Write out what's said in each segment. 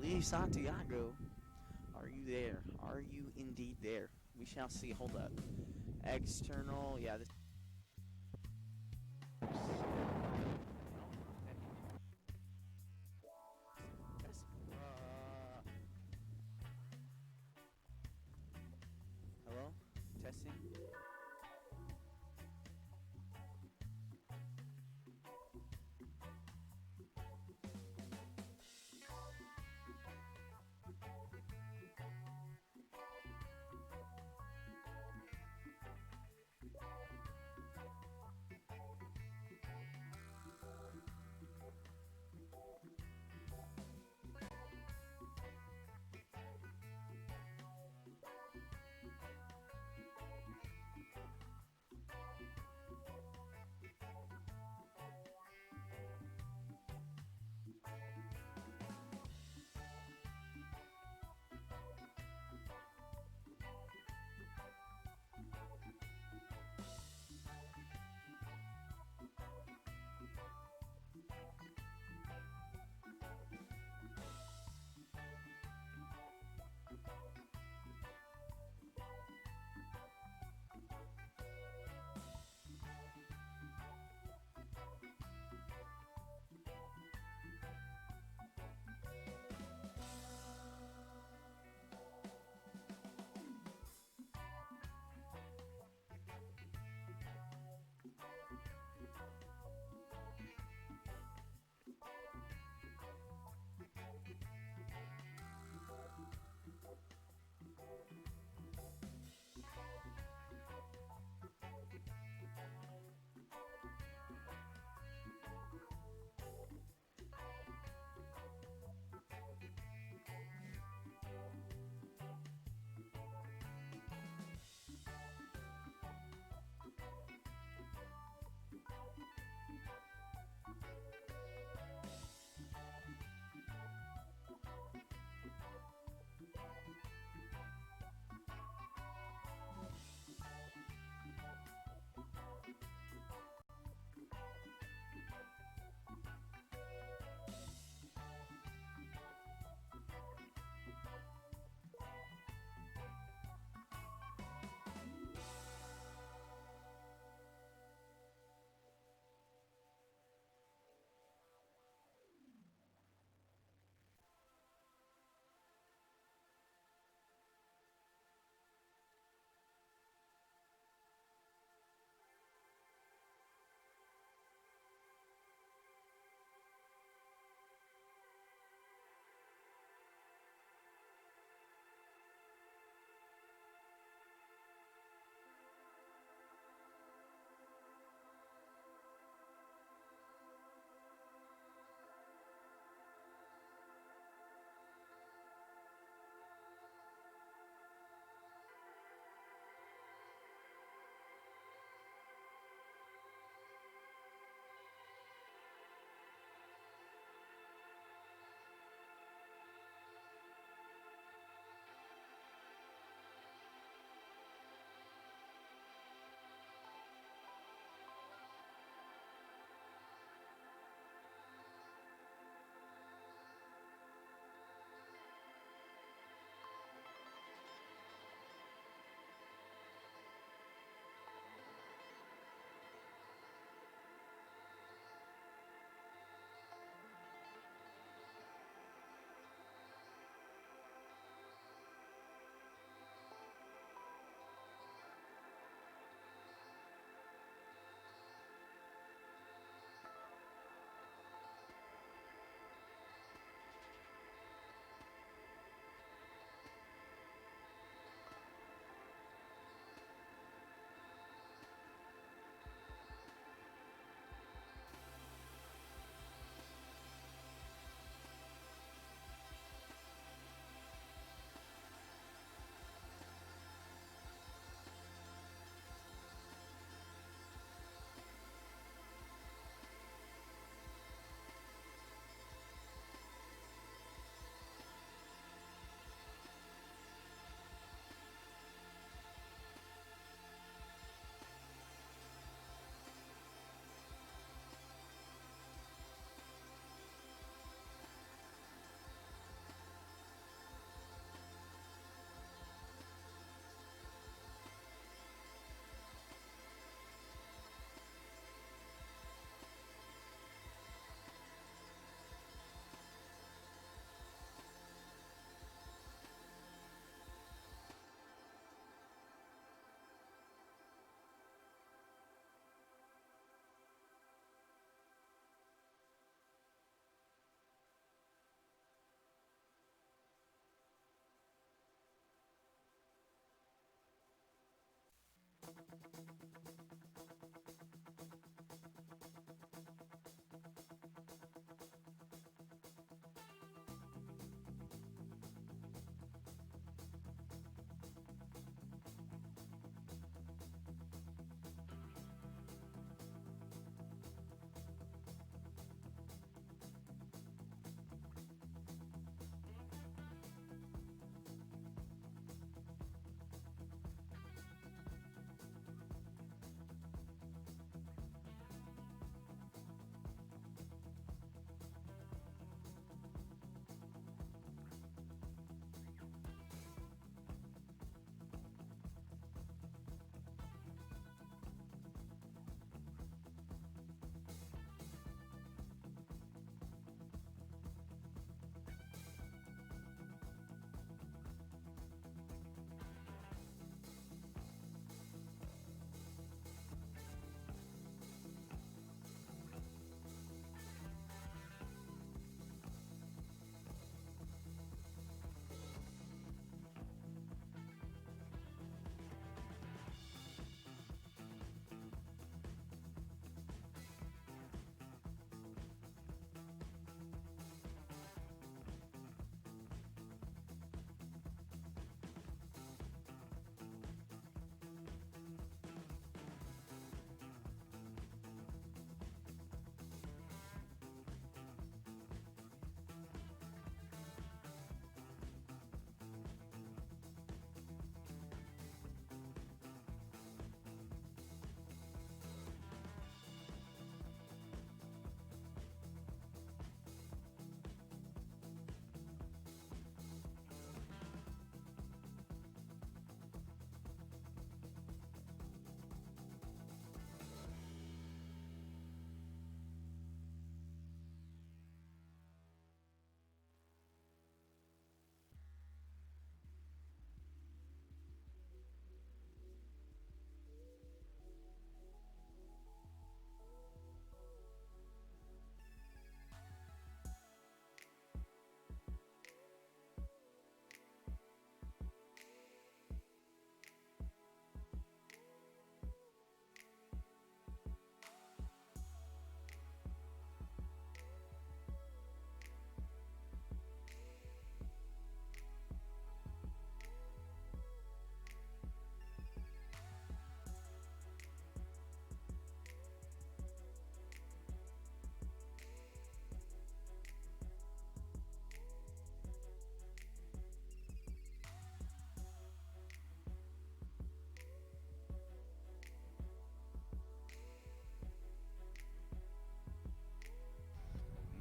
Lee Santiago. Are you there? Are you indeed there? We shall see. Hold up. External. Yeah, this. Hello? Testing?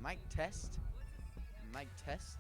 Mic test. Mic test.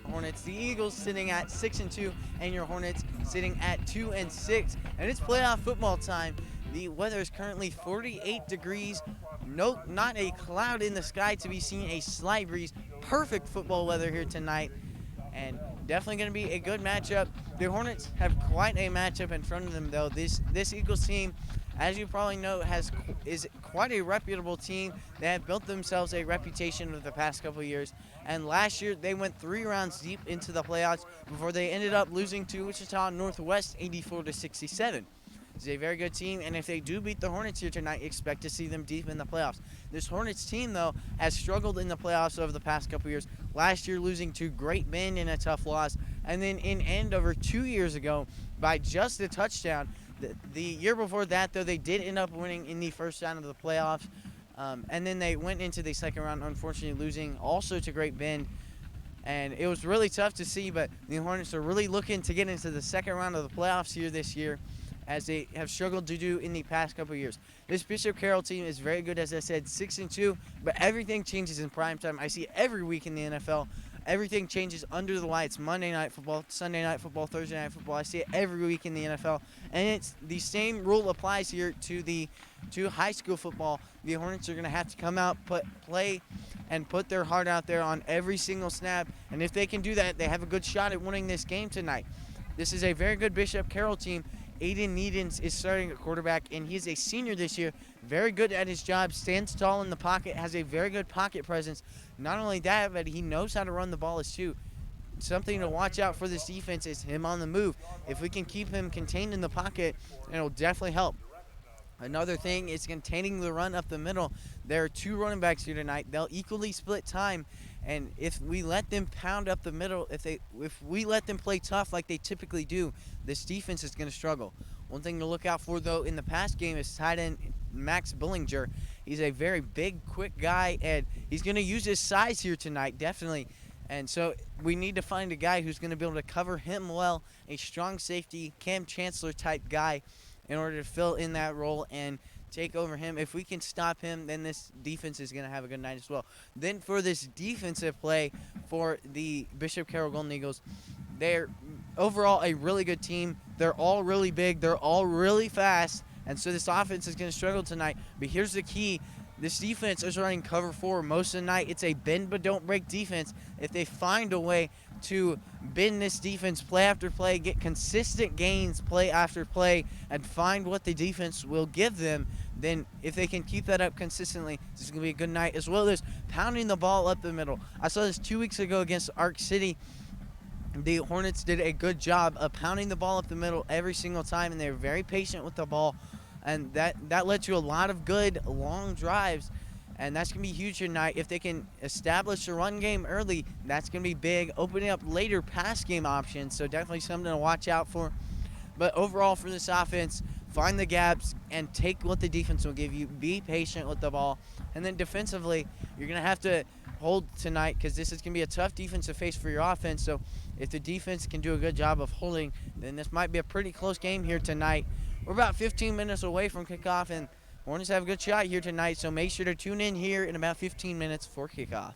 Hornets. The Eagles sitting at 6-2, and your Hornets sitting at 2-6. And it's playoff football time. The weather is currently 48 degrees. No, not a cloud in the sky to be seen. A slight breeze. Perfect football weather here tonight, and definitely going to be a good matchup. The Hornets have quite a matchup in front of them, though. This Eagles team, as you probably know, is quite a reputable team. They have built themselves a reputation over the past couple of years, and last year they went 3 rounds deep into the playoffs before they ended up losing to Wichita Northwest 84-67. It's a very good team, and if they do beat the Hornets here tonight, expect to see them deep in the playoffs. This Hornets team, though, has struggled in the playoffs over the past couple years. Last year, losing to Great Bend in a tough loss, and then in Andover 2 years ago by just a touchdown. The year before that, though, they did end up winning in the first round of the playoffs, and then they went into the second round, unfortunately losing also to Great Bend. And it was really tough to see, but the Hornets are really looking to get into the second round of the playoffs here this year, as they have struggled to do in the past couple of years. This Bishop Carroll team is very good, as I said, 6-2, but everything changes in prime time. I see every week in the NFL. Everything changes under the lights. Monday night football, Sunday night football, Thursday night football. I see it every week in the NFL, and it's the same rule applies here to high school football. The Hornets are going to have to come out, play, and put their heart out there on every single snap. And if they can do that, they have a good shot at winning this game tonight. This is a very good Bishop Carroll team. Aiden Needens is starting at quarterback, and he's a senior this year. Very good at his job, stands tall in the pocket, has a very good pocket presence. Not only that, but he knows how to run the ball too. Something to watch out for this defense is him on the move. If we can keep him contained in the pocket, it'll definitely help. Another thing is containing the run up the middle. There are 2 running backs here tonight. They'll equally split time, and if we let them pound up the middle, if we let them play tough like they typically do, this defense is going to struggle. One thing to look out for, though, in the past game is tight end Max Billinger. He's a very big, quick guy, and he's going to use his size here tonight, definitely. And so we need to find a guy who's going to be able to cover him well, a strong safety, Cam Chancellor type guy, in order to fill in that role and take over him. If we can stop him, then this defense is going to have a good night as well. Then for this defensive play for the Bishop Carroll Golden Eagles, they're overall a really good team. They're all really big. They're all really fast. And so this offense is going to struggle tonight. But here's the key. This defense is running cover 4 most of the night. It's a bend but don't break defense. If they find a way to bend this defense play after play, get consistent gains play after play, and find what the defense will give them, then if they can keep that up consistently, this is going to be a good night, as well as pounding the ball up the middle. I saw this 2 weeks ago against Ark City. The Hornets did a good job of pounding the ball up the middle every single time, and they were very patient with the ball. And that led to a lot of good long drives, and that's going to be huge tonight. If they can establish a run game early, that's going to be big, opening up later pass game options, so definitely something to watch out for. But overall for this offense, find the gaps and take what the defense will give you. Be patient with the ball. And then defensively, you're going to have to hold tonight, because this is going to be a tough defense to face for your offense. So if the defense can do a good job of holding, then this might be a pretty close game here tonight. We're about 15 minutes away from kickoff, and Hornets have a good shot here tonight, so make sure to tune in here in about 15 minutes for kickoff.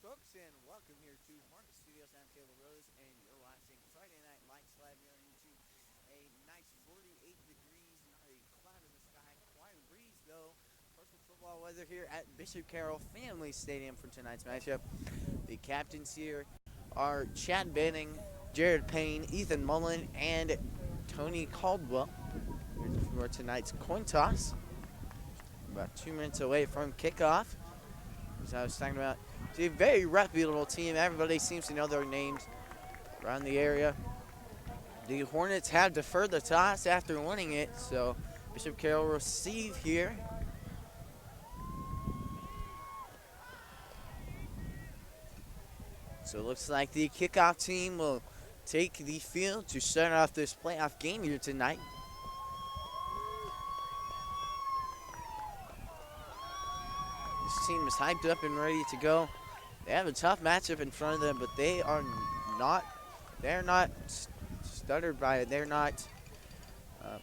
folks, and welcome here to Hornets Studios. I'm Taylor Rose, and you're watching Friday Night Lights live here on YouTube. A nice 48 degrees, not a cloud in the sky, quiet breeze though. Perfect football weather here at Bishop Carroll Family Stadium for tonight's matchup. The captains here are Chad Benning, Jared Payne, Ethan Mullen, and Tony Caldwell for tonight's coin toss. About 2 minutes away from kickoff. As I was talking about, it's a very reputable team. Everybody seems to know their names around the area. The Hornets have deferred the toss after winning it, so Bishop Carroll will receive here. So it looks like the kickoff team will take the field to start off this playoff game here tonight. This team is hyped up and ready to go. They have a tough matchup in front of them, but they're not stuttered by it. They're not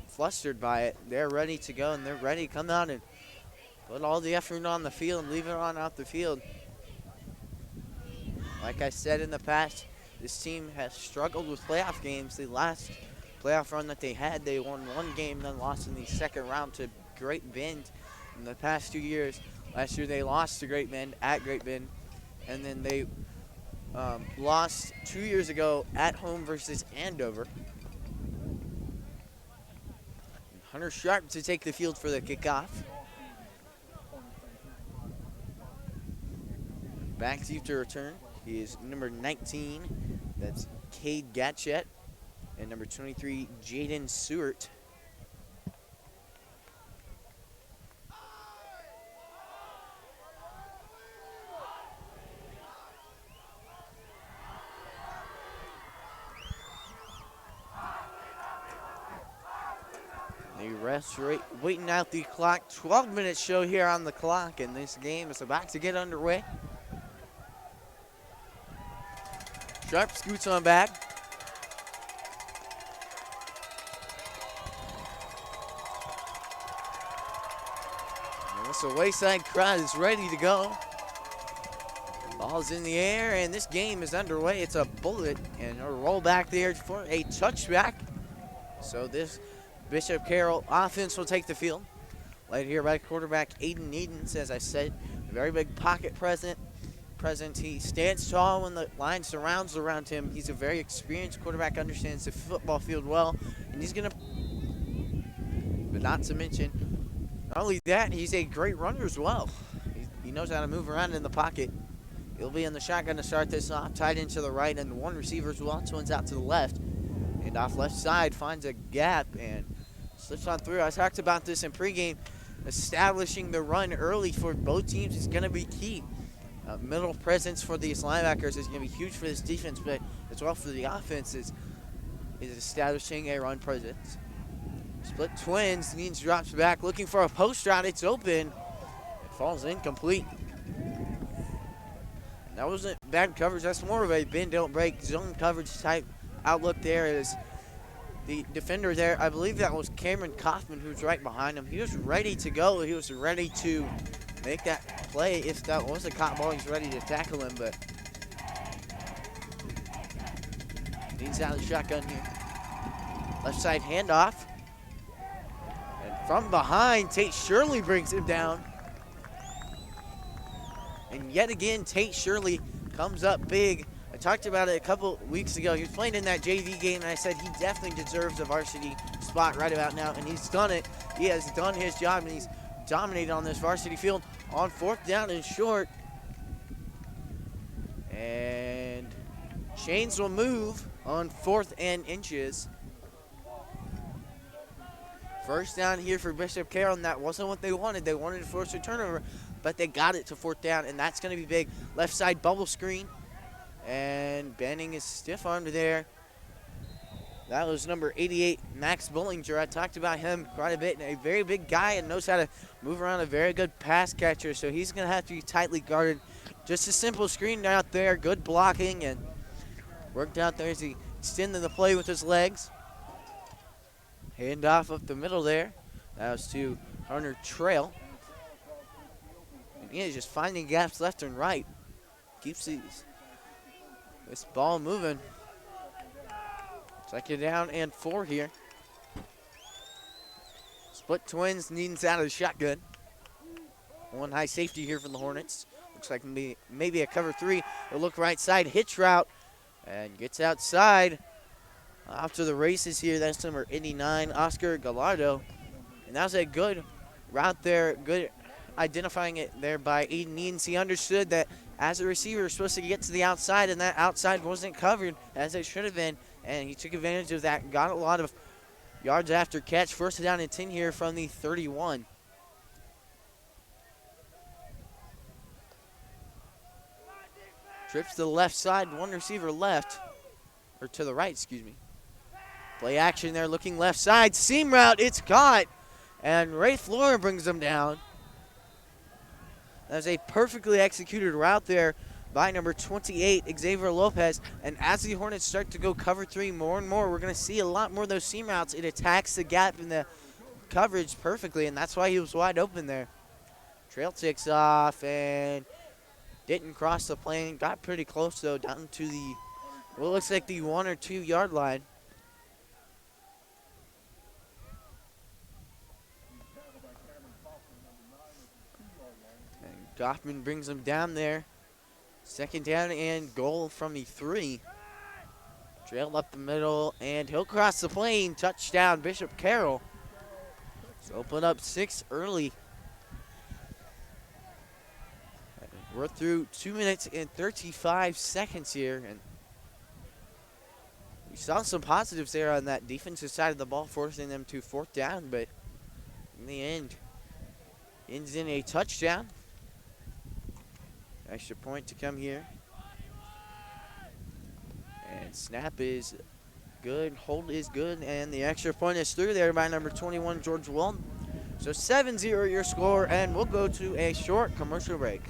flustered by it. They're ready to go, and they're ready to come out and put all the effort on the field and leave it on out the field. Like I said in the past, this team has struggled with playoff games. The last playoff run that they had, they won one game, then lost in the second round to Great Bend in the past 2 years. Last year they lost to Great Bend at Great Bend, and then they lost 2 years ago at home versus Andover. Hunter Sharp to take the field for the kickoff. Back deep to return is number 19, that's Cade Gatchett, and number 23, Jaden Seward. The refs waiting out the clock. 12-minute show here on the clock, and this game is about to get underway. Sharp scoots on back. And this wayside crowd is ready to go. Ball's in the air, and this game is underway. It's a bullet, and a roll back there for a touchback. So this Bishop Carroll offense will take the field. Led here by quarterback Aiden Edens, as I said, very big pocket presence. He stands tall when the line surrounds around him. He's a very experienced quarterback, understands the football field well, and he's going to, but not to mention, not only that, he's a great runner as well. He knows how to move around in the pocket. He'll be in the shotgun to start this off, tied into the right, and one receiver as well, twins out to the left. And off left side, finds a gap and slips on through. I talked about this in pregame. Establishing the run early for both teams is going to be key. Middle presence for these linebackers is going to be huge for this defense, but as well for the offense is establishing a run presence. Split twins, Needs drops back, looking for a post route. It's open. It falls incomplete. That wasn't bad coverage. That's more of a bend, don't break, zone coverage type outlook there. Is the defender there, I believe that was Cameron Kaufman, who's right behind him. He was ready to go. He was ready to make that play. If that was a caught ball, he's ready to tackle him, but he's out of the shotgun here. Left side handoff. And from behind, Tate Shirley brings him down. And yet again, Tate Shirley comes up big. I talked about it a couple weeks ago. He was playing in that JV game, and I said he definitely deserves a varsity spot right about now, and he's done it. He has done his job, and he's dominated on this varsity field on fourth down and short. And chains will move on 4th and inches. First down here for Bishop Carroll, and that wasn't what they wanted. They wanted to force a turnover, but they got it to 4th down, and that's going to be big. Left side bubble screen, and Benning is stiff-armed there. That was number 88, Max Bullinger. I talked about him quite a bit. A very big guy and knows how to move around, a very good pass catcher, so he's going to have to be tightly guarded. Just a simple screen out there, good blocking, and worked out there as he extended the play with his legs. Hand off up the middle there. That was to Hunter Trail. And he is just finding gaps left and right. keeps this ball moving. Second down and 4 here. Split twins needing out of the shotgun. One high safety here from the Hornets. Looks like maybe a cover 3. They'll look right side, hitch route, and gets outside. Off to the races here. That's number 89, Oscar Gallardo. And that was a good route there. Good identifying it there by Aiden Needens. He understood that as a receiver, you're supposed to get to the outside, and that outside wasn't covered as it should have been. And he took advantage of that. Got a lot of yards after catch. First down and 10 here from the 31. Trips to the left side, one receiver left, or to the right, excuse me. Play action there, looking left side, seam route, it's caught, and Ray Flora brings them down. That was a perfectly executed route there by number 28, Xavier Lopez, and as the Hornets start to go cover 3 more and more, we're going to see a lot more of those seam routes. It attacks the gap in the coverage perfectly, and that's why he was wide open there. Trail takes off, and didn't cross the plane. Got pretty close, though, down to the, what looks like the 1 or 2 yard line. And Goffman brings him down there. Second down and goal from the 3. Trail up the middle, and he'll cross the plane. Touchdown, Bishop Carroll. So open up 6 early. We're through 2 minutes and 35 seconds here, and we saw some positives there on that defensive side of the ball, forcing them to 4th down, but in the end, ends in a touchdown. Extra point to come here. And snap is good, hold is good, and the extra point is through there by number 21, George Walton. So 7-0 your score, and we'll go to a short commercial break.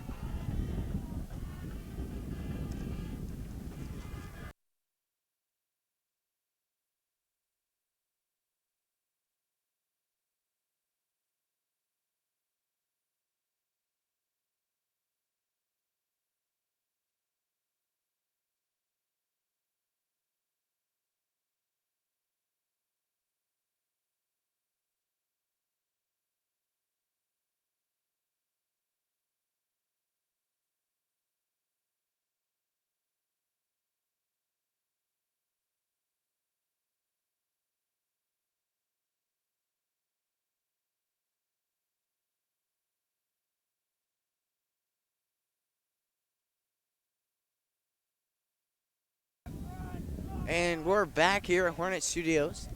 And we're back here at Hornet Studios.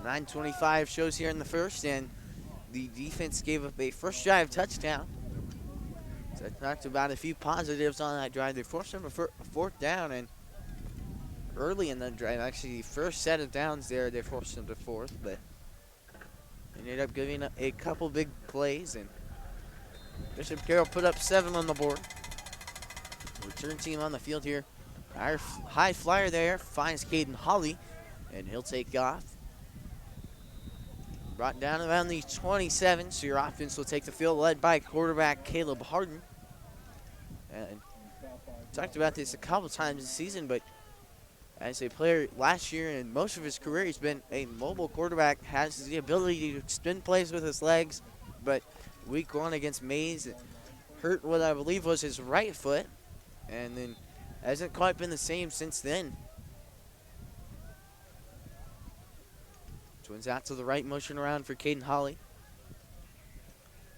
9:25 shows here in the first, and the defense gave up a first drive touchdown. So I talked about a few positives on that drive. They forced them a 4th down, and early in the drive, actually the first set of downs there, they forced them to 4th, but ended up giving up a couple big plays, and Bishop Carroll put up 7 on the board. Return team on the field here. Our high flyer there finds Caden Holly, and he'll take off. Brought down around the 27, so your offense will take the field, led by quarterback Caleb Harden. And talked about this a couple times this season, but as a player last year and most of his career, he's been a mobile quarterback, has the ability to spin plays with his legs, but week 1 against Mays, it hurt what I believe was his right foot, and then hasn't quite been the same since then. Twins out to the right, motion around for Caden Holly.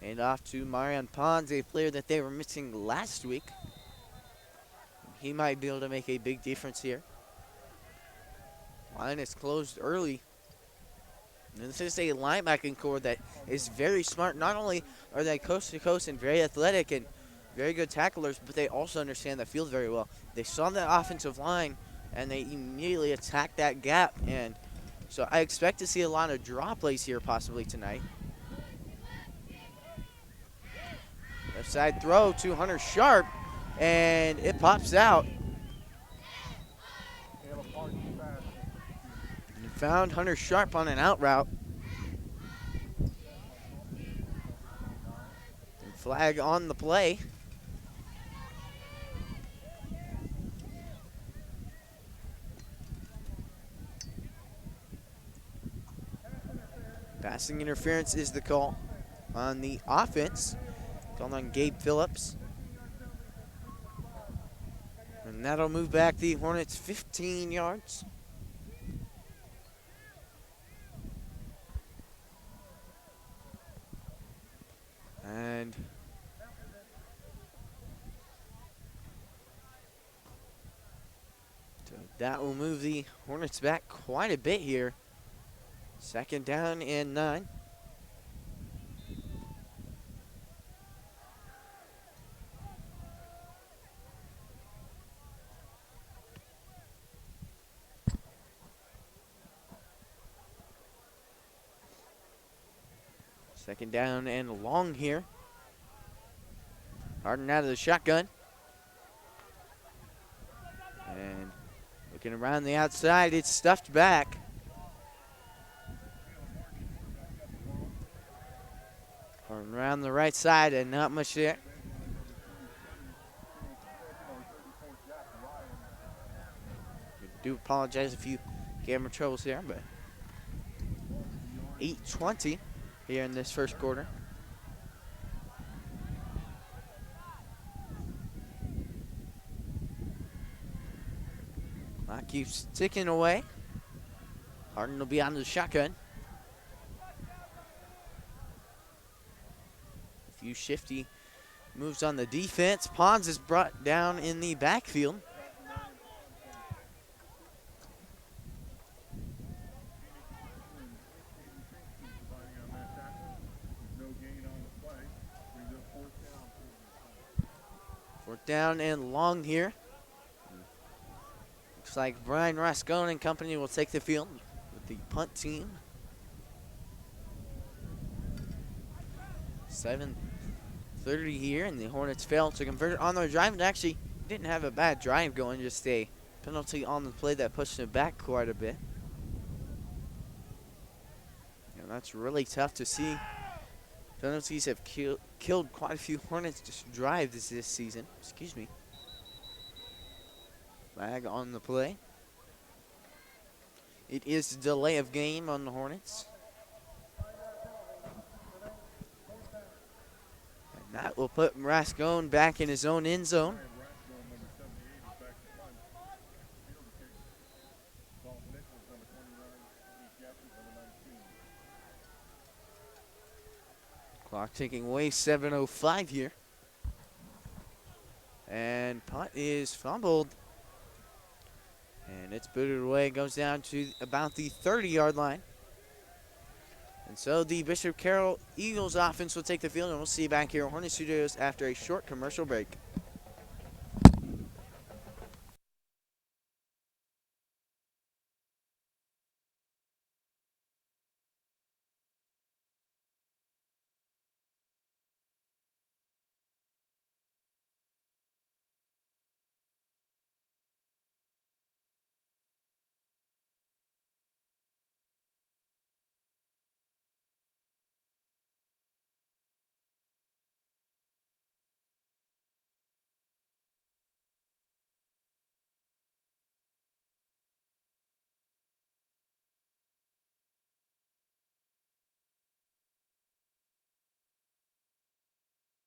And off to Marion Pons, a player that they were missing last week. He might be able to make a big difference here. Line is closed early. And this is a linebacking core that is very smart. Not only are they coast to coast and very athletic and very good tacklers, but they also understand the field very well. They saw that offensive line, and they immediately attacked that gap. And so I expect to see a lot of draw plays here possibly tonight. Left side throw to Hunter Sharp, and it pops out. And found Hunter Sharp on an out route. And flag on the play. Passing interference is the call on the offense. Called on Gabe Phillips. And that'll move back the Hornets 15 yards. And that will move the Hornets back quite a bit here. 2nd down and 9. Second down and long here. Harden out of the shotgun. And looking around the outside, it's stuffed back. Harden around the right side and not much there. I do apologize if you camera troubles here, but 8:20 here in this first quarter. Clock keeps ticking away. Harden will be on the shotgun. A few shifty moves on the defense. Pons is brought down in the backfield. Fourth down and long here. Looks like Brian Rascone and company will take the field with the punt team. 7:30 here, and the Hornets failed to convert it on their drive. And actually didn't have a bad drive going, just a penalty on the play that pushed it back quite a bit. And that's really tough to see. Penalties have killed quite a few Hornets drives this season. Excuse me. Flag on the play. It is delay of game on the Hornets. And that will put Rascone back in his own end zone. Clock ticking away, 7:05 here. And punt is fumbled. And it's booted away, goes down to about the 30-yard line. And so the Bishop Carroll Eagles offense will take the field, and we'll see you back here at Hornet Studios after a short commercial break.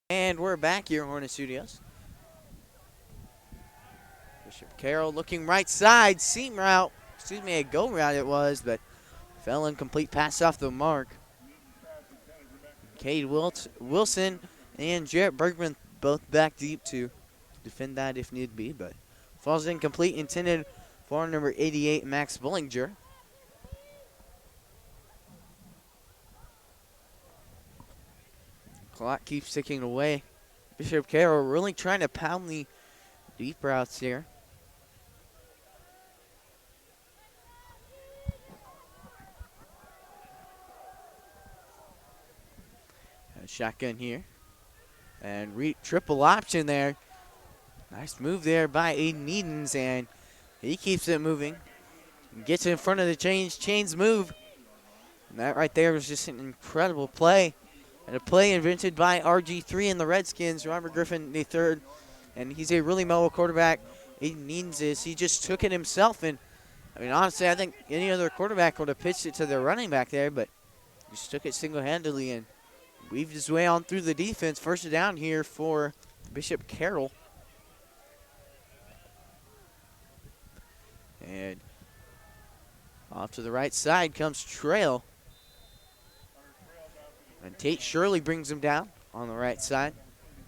And we're back here at Hornet Studios. Bishop Carroll looking right side, seam route. Excuse me, a go route it was, but fell incomplete, pass off the mark. Cade Wilson and Jarrett Bergman both back deep to defend that if need be, but falls incomplete, intended for number 88, Max Bullinger. Clock keeps ticking away. Bishop Carroll really trying to pound the deep routes here. A shotgun here. And triple option there. Nice move there by Aiden Edens, and he keeps it moving. Gets in front of the chains move. And that right there was just an incredible play. And a play invented by RG3 and the Redskins, Robert Griffin III. And he's a really mobile quarterback. Aiden Edens is. He just took it himself. And, I mean, honestly, I think any other quarterback would have pitched it to their running back there. But just took it single-handedly and weaved his way on through the defense. First down here for Bishop Carroll. And off to the right side comes Trail. And Tate Shirley brings him down on the right side.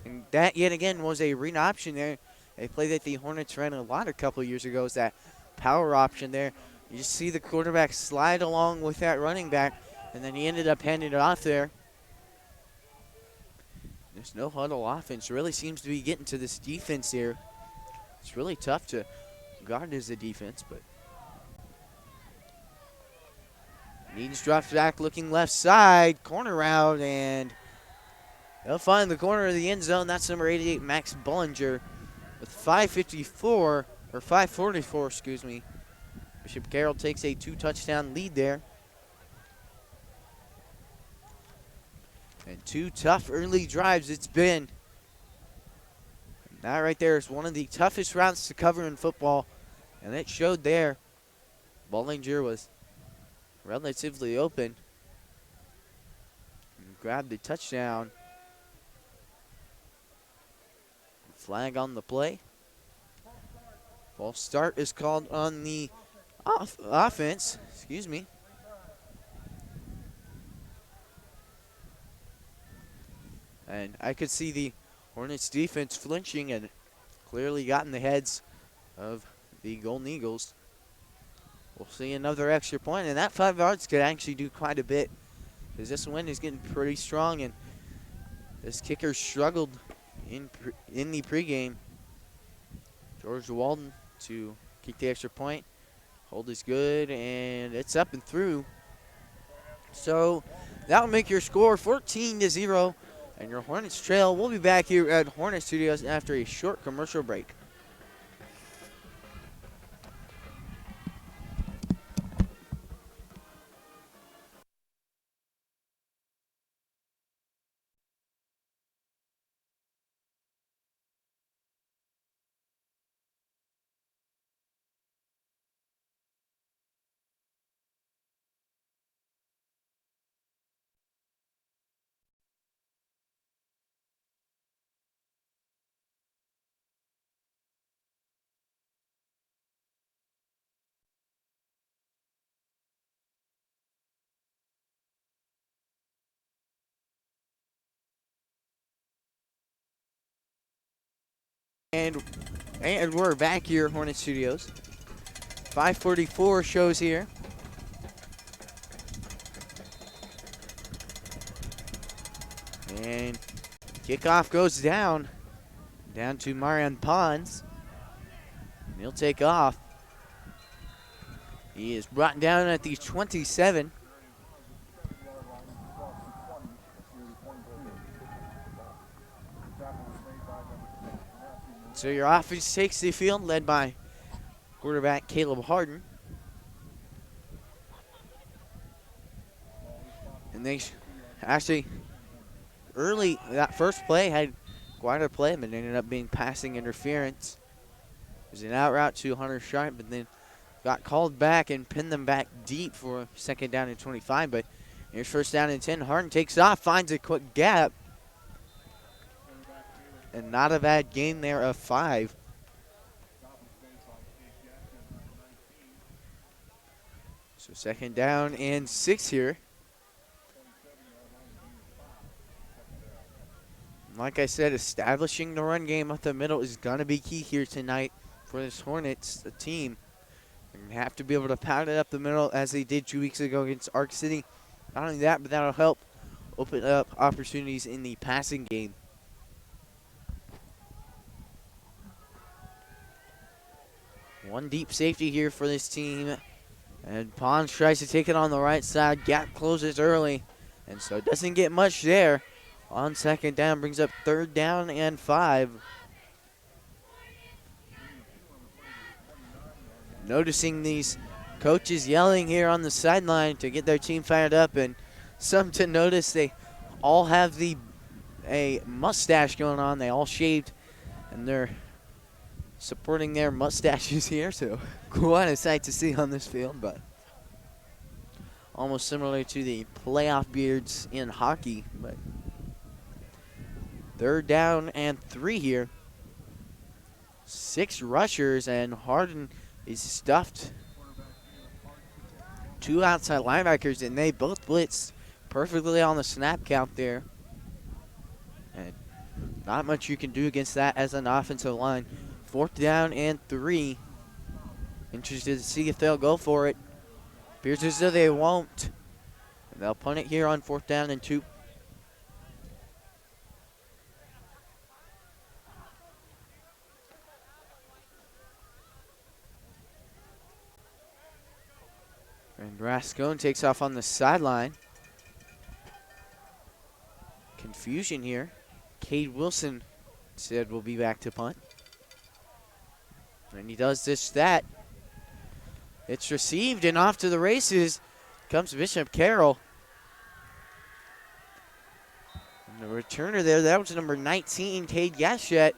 And that, yet again, was a read option there. A play that the Hornets ran a lot a couple years ago is that power option there. You just see the quarterback slide along with that running back, and then he ended up handing it off there. This no huddle offense really seems to be getting to this defense here. It's really tough to guard as a defense, but Needens drops back looking left side, corner route, and they'll find the corner of the end zone. That's number 88, Max Bullinger, with 5:44, excuse me. Bishop Carroll takes a 2-touchdown lead there. And 2 tough early drives it's been. And that right there is one of the toughest routes to cover in football, and it showed there. Bullinger was relatively open and grabbed the touchdown. Flag on the play. False start is called on the offense. Excuse me. And I could see the Hornets defense flinching and clearly got in the heads of the Golden Eagles. We'll see another extra point, and that 5 yards could actually do quite a bit because this wind is getting pretty strong, and this kicker struggled in the pregame. George Walden to kick the extra point. Hold is good, and it's up and through. So that'll make your score 14-0, and your Hornets trail. We'll be back here at Hornet Studios after a short commercial break. And we're back here at Hornet Studios. 5:44 shows here. And kickoff goes down to Marion Pons. And he'll take off. He is brought down at the 27. So your offense takes the field, led by quarterback Caleb Harden. And they actually, early, that first play had quite a play, but ended up being passing interference. It was an out route to Hunter Sharp, but then got called back and pinned them back deep for 2nd down and 25. But here's 1st down and 10. Harden takes off, finds a quick gap. And not a bad gain there of 5. So 2nd down and 6 here. Like I said, establishing the run game up the middle is going to be key here tonight for this Hornets team. They're going to have to be able to pound it up the middle as they did 2 weeks ago against Ark City. Not only that, but that'll help open up opportunities in the passing game. One deep safety here for this team. And Pons tries to take it on the right side. Gap closes early. And so it doesn't get much there. On 2nd down, brings up 3rd down and 5. Noticing these coaches yelling here on the sideline to get their team fired up. And some to notice, they all have a mustache going on. They all shaved, and they're supporting their mustaches here, so quite a sight to see on this field. But almost similar to the playoff beards in hockey. But 3rd down and 3 here. 6 rushers, and Harden is stuffed. 2 outside linebackers, and they both blitzed perfectly on the snap count there. And not much you can do against that as an offensive line. 4th down and 3. Interested to see if they'll go for it. Appears as though they won't. They'll punt it here on 4th down and 2. And Rascone takes off on the sideline. Confusion here. Cade Wilson said we'll be back to punt. And he does just that. It's received, and off to the races comes Bishop Carroll. And the returner there, that was number 19, Cade Gashett.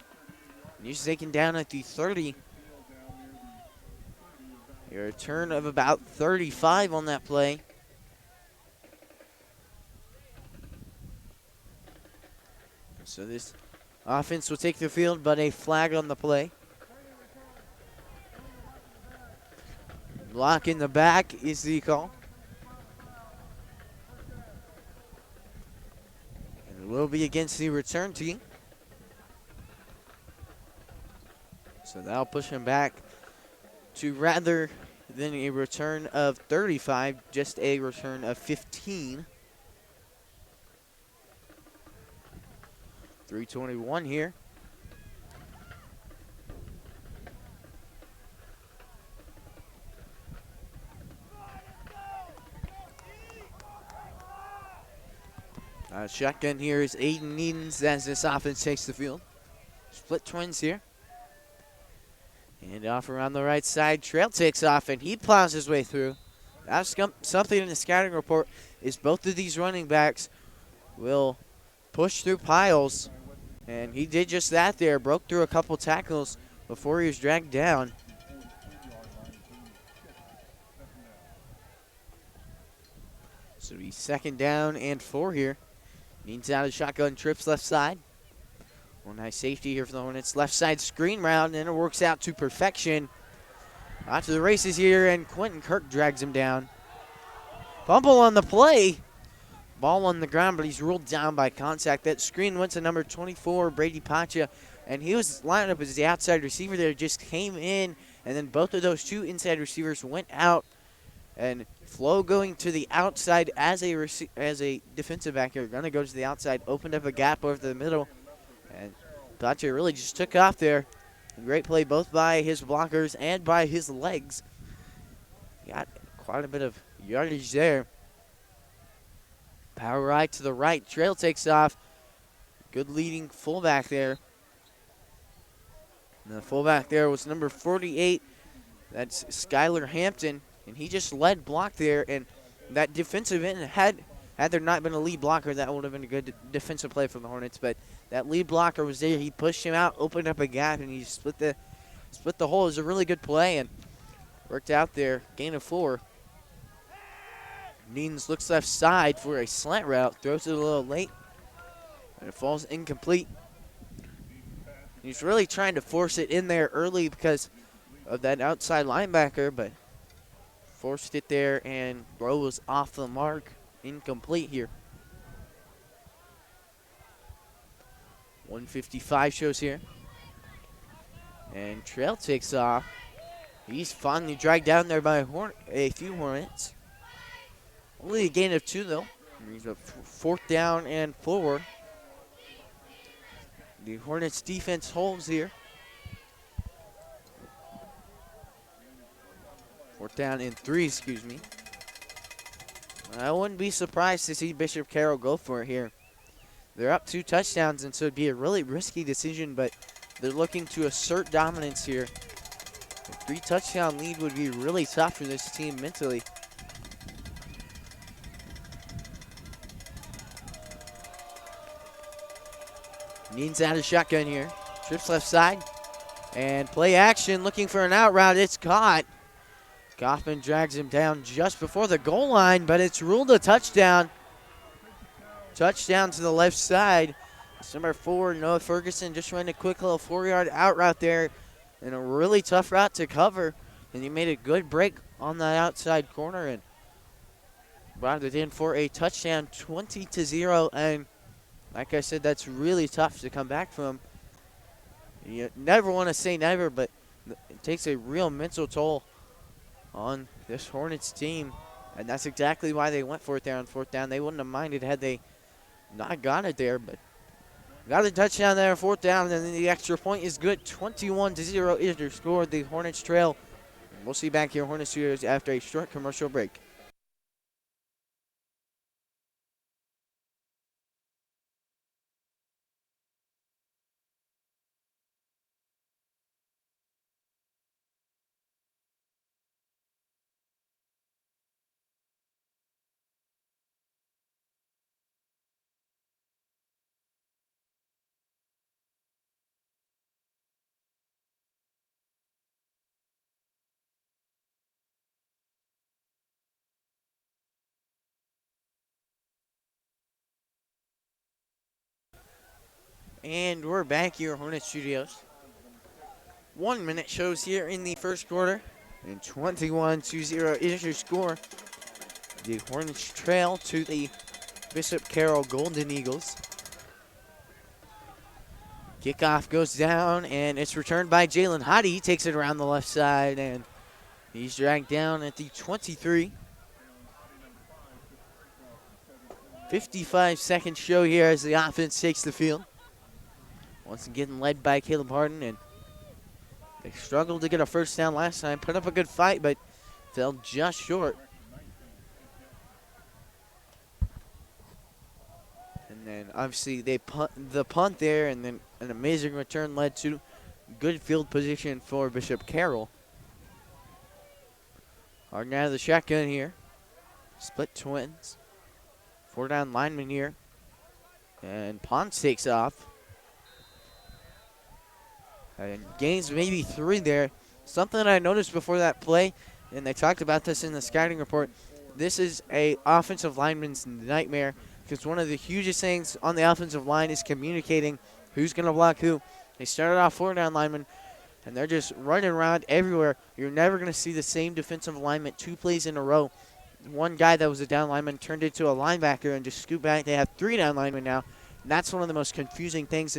And he's taken down at the 30. A return of about 35 on that play. So this offense will take the field, but a flag on the play. Block in the back is the call. And it will be against the return team. So that'll push him back to, rather than a return of 35, just a return of 15. 3:21 here. Shotgun here is Aiden Edens as this offense takes the field. Split twins here. And off around the right side, Trail takes off, and he plows his way through. That's something in the scouting report is both of these running backs will push through piles. And he did just that there, broke through a couple tackles before he was dragged down. So it'll be 2nd down and 4 here. Means out of shotgun, trips left side. Well, nice safety here for the Hornets. Left side screen route, and it works out to perfection. Out to the races here, and Quentin Kirk drags him down. Fumble on the play. Ball on the ground, but he's ruled down by contact. That screen went to number 24, Brady Pacha, and he was lined up as the outside receiver there, just came in, and then both of those 2 inside receivers went out. And Flo going to the outside as a defensive back here, going to go to the outside, opened up a gap over the middle, and Pacha really just took off there. Great play both by his blockers and by his legs. Got quite a bit of yardage there. Power right to the right. Trail takes off. Good leading fullback there. And the fullback there was number 48. That's Skylar Hampton. And he just led block there. And that defensive end, had there not been a lead blocker, that would have been a good defensive play from the Hornets. But that lead blocker was there. He pushed him out, opened up a gap, and he split the hole. It was a really good play and worked out there. Gain of 4. Needens looks left side for a slant route. Throws it a little late. And it falls incomplete. He's really trying to force it in there early because of that outside linebacker, but forced it there and throw was off the mark. Incomplete here. 155 shows here. And Trail takes off. He's finally dragged down there by a few Hornets. Only a gain of 2, though. He's a 4th down and 4. The Hornets defense holds here. 4th down and 3, excuse me. I wouldn't be surprised to see Bishop Carroll go for it here. They're up 2 touchdowns, and so it'd be a really risky decision, but they're looking to assert dominance here. A 3-touchdown lead would be really tough for this team mentally. Needs out of shotgun here. Trips left side. And play action, looking for an out route. It's caught. Kaufman drags him down just before the goal line, but it's ruled a touchdown. Touchdown to the left side. It's number 4, Noah Ferguson, just ran a quick little 4-yard out route there and a really tough route to cover. And he made a good break on that outside corner and brought it in for a touchdown, 20-0. And like I said, that's really tough to come back from. You never want to say never, but it takes a real mental toll on this Hornets team. And that's exactly why they went for it there on 4th down. They wouldn't have minded had they not got it there, but got a touchdown there on 4th down, and then the extra point is good. 21-0 is your score. The Hornets trail. We'll see you back here, Hornets Studios, after a short commercial break. And we're back here, Hornets Studios. 1 minute shows here in the first quarter, and 21-0 is your score. The Hornets trail to the Bishop Carroll Golden Eagles. Kickoff goes down, and it's returned by Jalen Hottie. He takes it around the left side, and he's dragged down at the 23. 55-second show here as the offense takes the field. Once again led by Caleb Harden, and they struggled to get a first down last time. Put up a good fight, but fell just short. And then obviously they the punt there, and then an amazing return led to good field position for Bishop Carroll. Harden out of the shotgun here. Split twins. 4-down lineman here. And Ponce takes off. And gains maybe 3 there. Something I noticed before that play, and they talked about this in the scouting report, this is a offensive lineman's nightmare because one of the hugest things on the offensive line is communicating who's going to block who. They started off 4-down linemen, and they're just running around everywhere. You're never going to see the same defensive alignment 2 plays in a row. One guy that was a down lineman turned into a linebacker and just scooped back. They have 3 down linemen now. And that's one of the most confusing things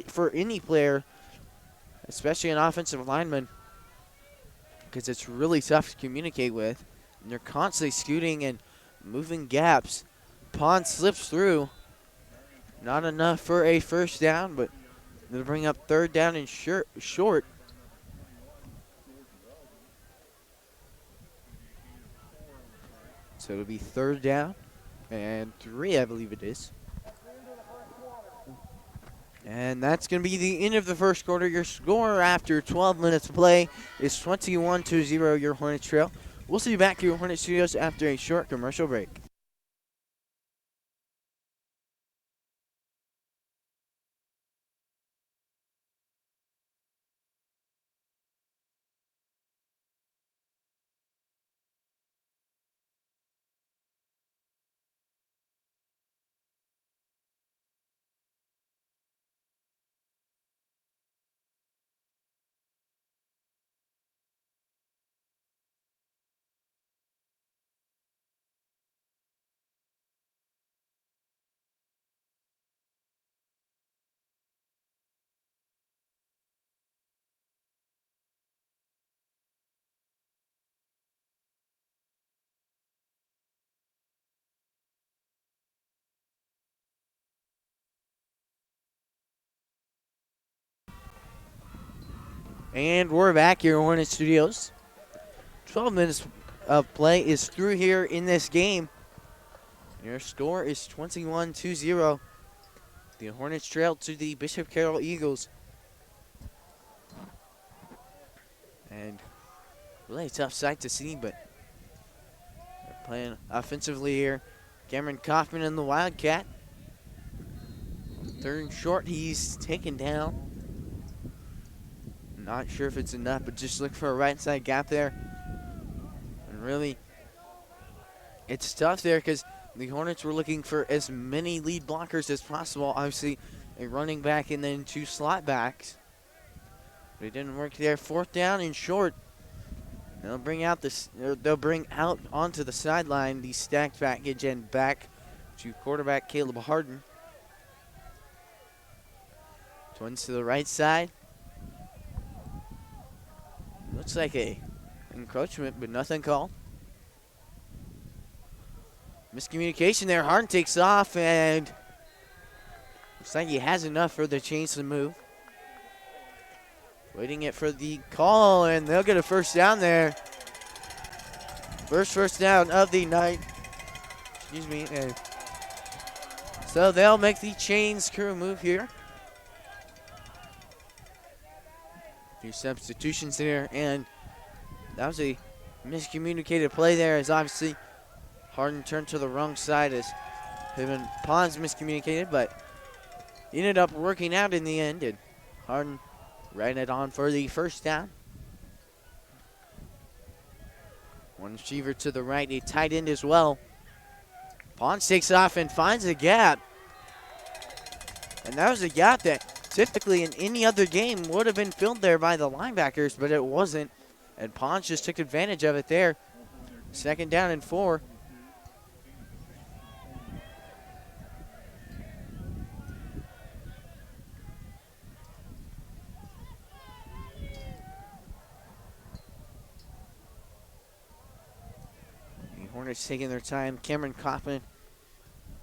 for any player, especially an offensive lineman, because it's really tough to communicate with. And they're constantly scooting and moving gaps. Pond slips through. Not enough for a first down, but they'll bring up 3rd down and short. So it'll be 3rd down and 3, I believe it is. And that's going to be the end of the first quarter. Your score after 12 minutes of play is 21-0, your Hornets trail. We'll see you back here at Hornet Studios after a short commercial break. And we're back here at Hornet Studios. 12 minutes of play is through here in this game. Your score is 21-0. The Hornets trail to the Bishop Carroll Eagles. And really a tough sight to see, but they're playing offensively here. Cameron Kaufman and the Wildcat. 3rd and short, he's taken down. Not sure if it's enough, but just look for a right side gap there. And really, it's tough there because the Hornets were looking for as many lead blockers as possible. Obviously, a running back and then 2 slot backs. But it didn't work there. 4th down and short. They'll bring out onto the sideline the stacked package and back to quarterback Caleb Harden. Twins to the right side. Looks like a encroachment, but nothing called. Miscommunication there. Harden takes off, and looks like he has enough for the chains to move. Waiting it for the call, and they'll get a first down there. First down of the night. Excuse me. So they'll make the chains crew move here. A few substitutions there, and that was a miscommunicated play there, as obviously Harden turned to the wrong side as him and Pons miscommunicated, but he ended up working out in the end, and Harden ran it on for the first down. One receiver to the right, a tight end as well. Pons takes off and finds a gap. And that was a gap that typically in any other game would have been filled there by the linebackers, but it wasn't. And Pons just took advantage of it there. 2nd down and 4. Hornets taking their time. Cameron Kaufman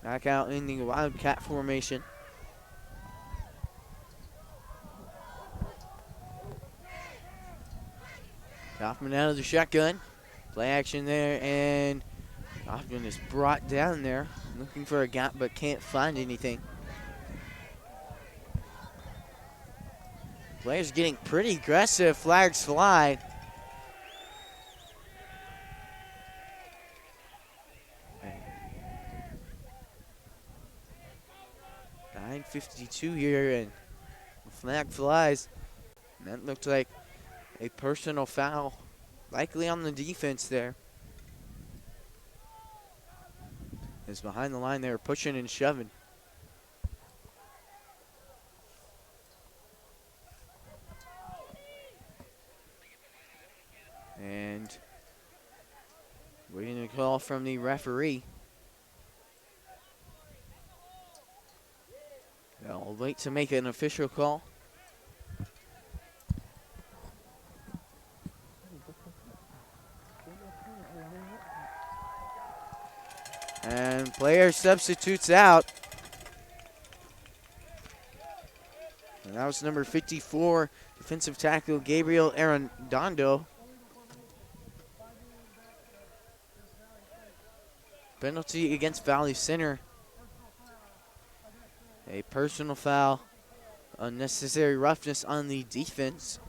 back out in the Wildcat formation. Kaufman out of the shotgun. Play action there, and Kaufman is brought down there. Looking for a gap, but can't find anything. Players getting pretty aggressive. Flags fly. .52 here, and the flag flies. And that looked like a personal foul, likely on the defense there. It's behind the line there, pushing and shoving. And waiting a call from the referee. I'll wait to make an official call. And player substitutes out. And that was number 54, defensive tackle Gabriel Arredondo. Penalty against Valley Center. A personal foul, unnecessary roughness on the defense.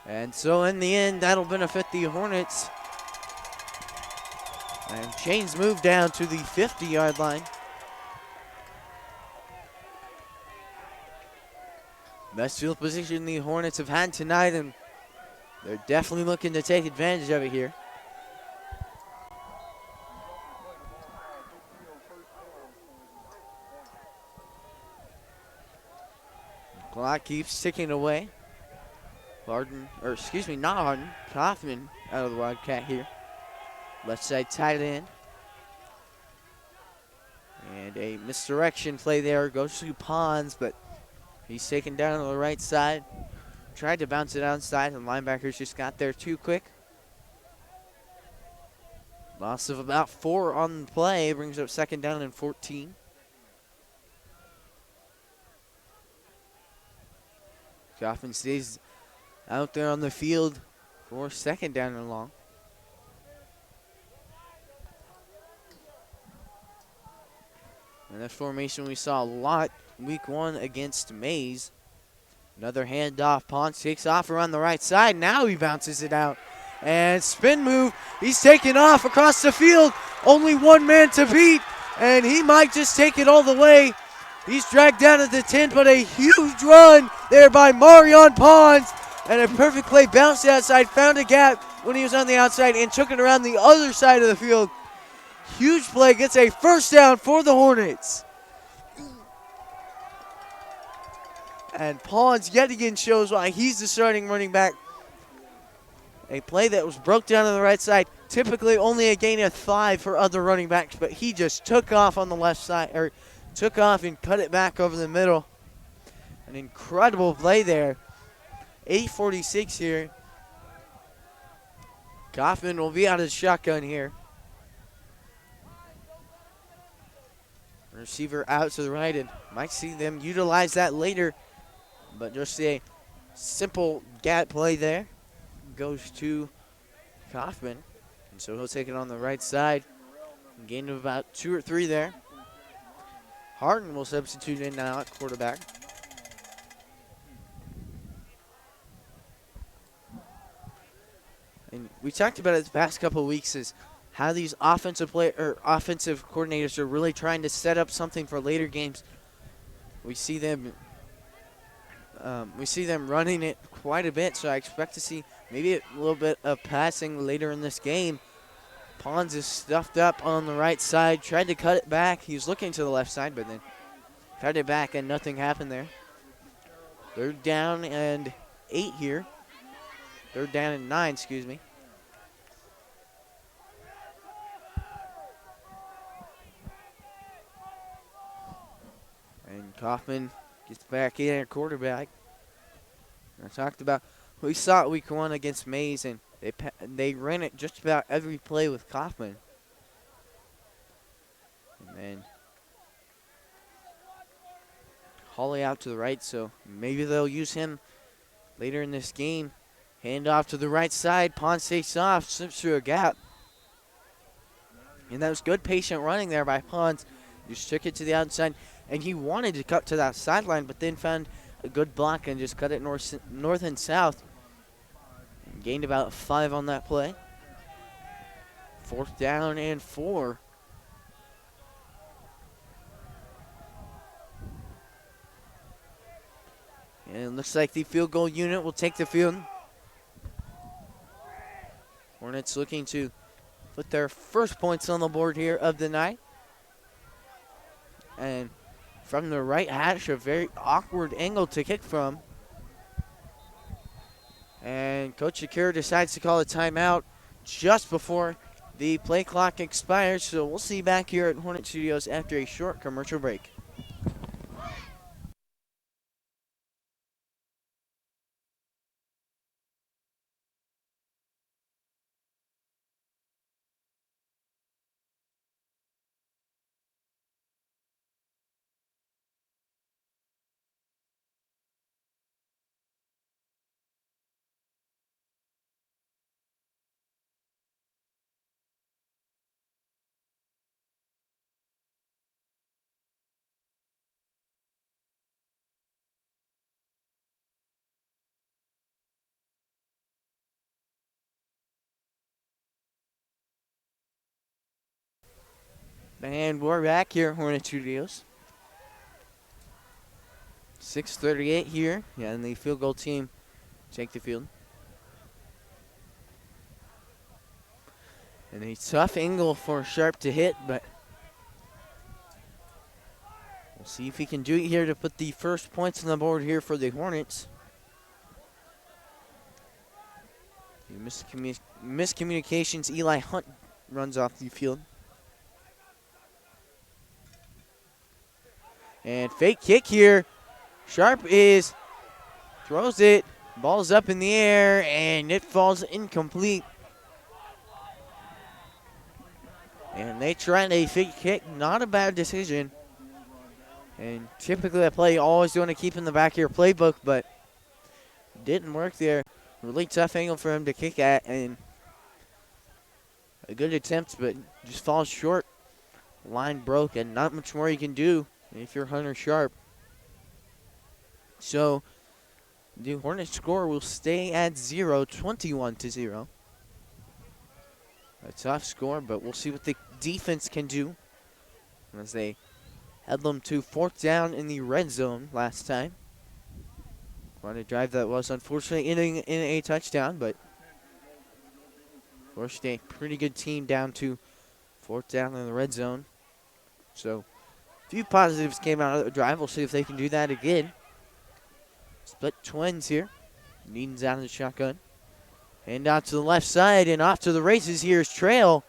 And so in the end, that'll benefit the Hornets. And chains move down to the 50-yard line. Best field position the Hornets have had tonight, and they're definitely looking to take advantage of it here. Clock keeps ticking away. Kaufman out of the Wildcat here. Left side tight end. And a misdirection play there. Goes to Pons, but he's taken down on the right side. Tried to bounce it outside, and linebackers just got there too quick. Loss of about 4 on the play. Brings up 2nd down and 14. Kaufman stays out there on the field for 2nd down and long. And that formation we saw a lot week 1 against Mays. Another handoff. Pons takes off around the right side. Now he bounces it out. And spin move. He's taking off across the field. Only one man to beat. And he might just take it all the way. He's dragged down at the 10, but a huge run there by Marion Pons. And a perfect play, bounced outside, found a gap, when he was on the outside and took it around the other side of the field. Huge play, gets a first down for the Hornets. And Pons yet again shows why he's the starting running back. A play that was broke down on the right side. Typically only a gain of 5 for other running backs, but he just took off on the left side, or took off and cut it back over the middle. An incredible play there. 8:46 here. Kaufman will be out of the shotgun here. Receiver out to the right, and might see them utilize that later. But just a simple gap play there. Goes to Kaufman. And so he'll take it on the right side. Gain of about 2 or 3 there. Harden will substitute in now at quarterback. And we talked about it the past couple of weeks is how these offensive coordinators are really trying to set up something for later games. We see them running it quite a bit, so I expect to see maybe a little bit of passing later in this game. Pons is stuffed up on the right side, tried to cut it back. He was looking to the left side, but then cut it back and nothing happened there. 3rd down and 8 here. 3rd down and 9, excuse me. And Kaufman gets back in at quarterback. I talked about, we saw it week 1 against Mays, and they ran it just about every play with Kaufman. And then Hawley out to the right, so maybe they'll use him later in this game. Hand off to the right side. Pons takes off, slips through a gap. And that was good patient running there by Pons. Just took it to the outside. And he wanted to cut to that sideline, but then found a good block and just cut it north and south. And gained about 5 on that play. 4th down and 4. And it looks like the field goal unit will take the field. Hornets looking to put their first points on the board here of the night. And from the right hash, a very awkward angle to kick from. And Coach Shakir decides to call a timeout just before the play clock expires. So we'll see you back here at Hornet Studios after a short commercial break. And we're back here at Hornet Studios. 6:38 here. Yeah, and the field goal team take the field. And a tough angle for Sharp to hit, but we'll see if he can do it here to put the first points on the board here for the Hornets. Miscommunications. Eli Hunt runs off the field. And fake kick here. Sharp throws it. Ball's up in the air, and it falls incomplete. And they tried a fake kick. Not a bad decision. And typically that play you always want to keep in the back of your playbook, but didn't work there. Really tough angle for him to kick at, and a good attempt, but just falls short. Line broke, and not much more you can do if you're Hunter Sharp. So the Hornets score will stay at 0, 21-0. A tough score, but we'll see what the defense can do as they had them to 4th down in the red zone last time. Quite a drive that was unfortunately ending in a touchdown, but Forced a pretty good team down to 4th down in the red zone. So a few positives came out of the drive. We'll see if they can do that again. Split twins here. Needon's out of the shotgun. Hand out to the left side and off to the races. Here's Trail.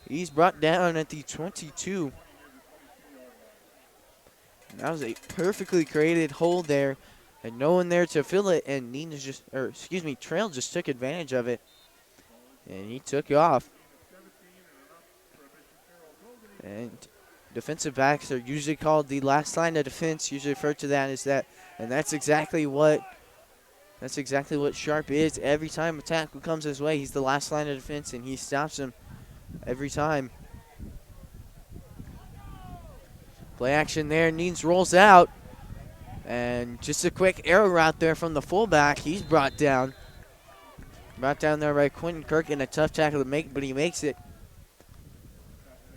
He's brought down at the 22. That was a perfectly created hole there, and no one there to fill it. And Trail just took advantage of it, and he took off. And defensive backs are usually called the last line of defense. Usually referred to that as that, and that's exactly what Sharp is. Every time a tackle comes his way, he's the last line of defense, and he stops him every time. Play action there. Neens rolls out. And just a quick arrow route there from the fullback. He's brought down. Brought down there by Quentin Kirk, and a tough tackle to make, but he makes it.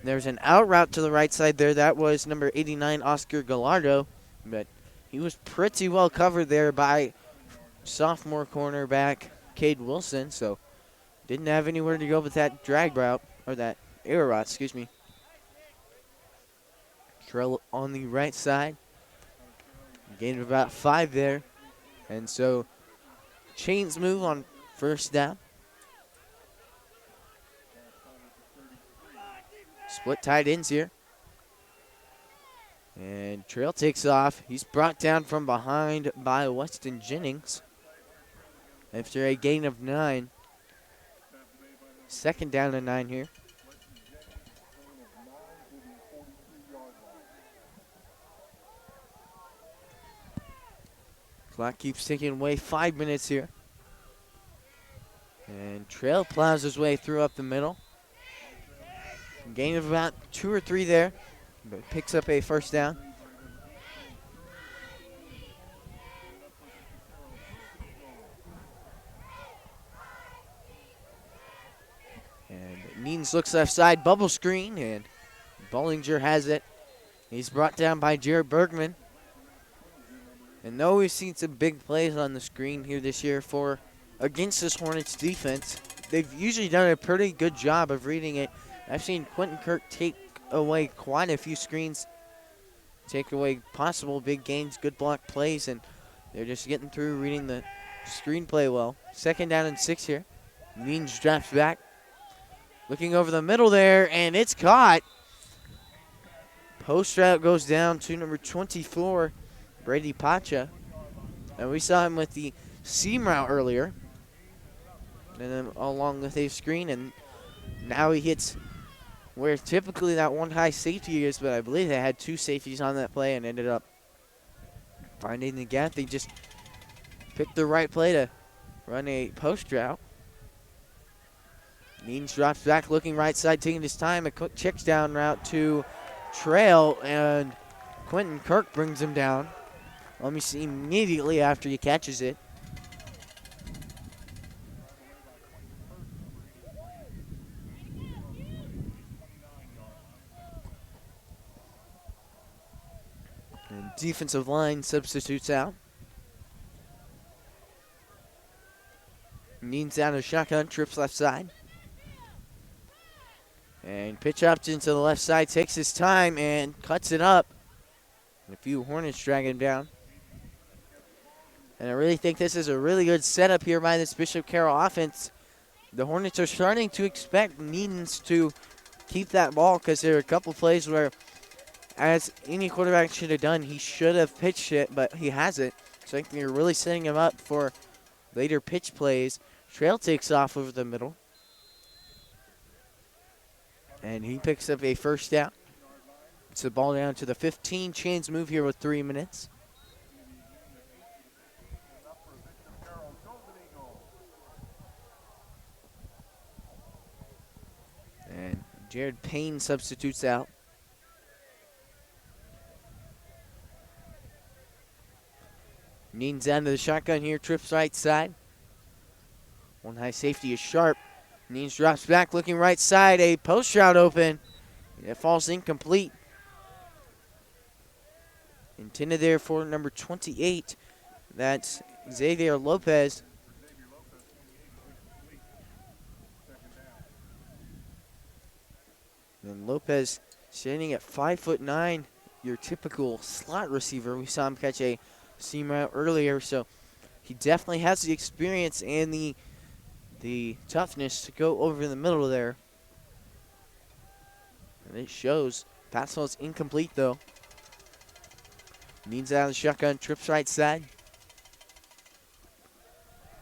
There's an out route to the right side there. That was number 89, Oscar Gallardo. But he was pretty well covered there by sophomore cornerback Cade Wilson. So didn't have anywhere to go with that drag route, or that arrow route, excuse me. Carroll on the right side. Gain of about 5 there. And so chains move on 1st down. Split tight ends here. And Trail takes off. He's brought down from behind by Weston Jennings after a gain of 9. 2nd down and 9 here. Clock keeps ticking away. 5 minutes here. And Trail plows his way through up the middle. Gain of about 2 or 3 there, but picks up a 1st down. And Neens looks left side, bubble screen, and Bollinger has it. He's brought down by Jared Bergman. And though we've seen some big plays on the screen here this year against this Hornets defense, they've usually done a pretty good job of reading it. I've seen Quentin Kirk take away quite a few screens, take away possible big gains, good block plays, and they're just getting through reading the screenplay well. 2nd down and 6 here. Neens drops back. Looking over the middle there, and it's caught. Post route goes down to number 24, Brady Pacha. And we saw him with the seam route earlier, and then along with a screen, and now he hits where typically that one high safety is, but I believe they had 2 safeties on that play and ended up finding the gap. They just picked the right play to run a post route. Neens drops back, looking right side, taking his time. A quick check down route to Trail, and Quentin Kirk brings him down. Let me see immediately after he catches it. And defensive line substitutes out. Neens down to shotgun, trips left side. And pitch up into the left side, takes his time and cuts it up. And a few Hornets drag him down. And I really think this is a really good setup here by this Bishop Carroll offense. The Hornets are starting to expect Needens to keep that ball, because there are a couple plays where, as any quarterback should have done, he should have pitched it, but he hasn't. So I think they're really setting him up for later pitch plays. Trail takes off over the middle. And he picks up a 1st down. It's the ball down to the 15. Chains move here with 3 minutes. And Jared Payne substitutes out. Neens down to the shotgun here, trips right side. One high safety is Sharp. Neens drops back, looking right side, a post route open. It falls incomplete. Intended there for number 28. That's Xavier Lopez. Lopez standing at 5'9", your typical slot receiver. We saw him catch a seam route earlier, so he definitely has the experience and the toughness to go over the middle there. And it shows. Pass ball is incomplete, though. Needs out of the shotgun, trips right side.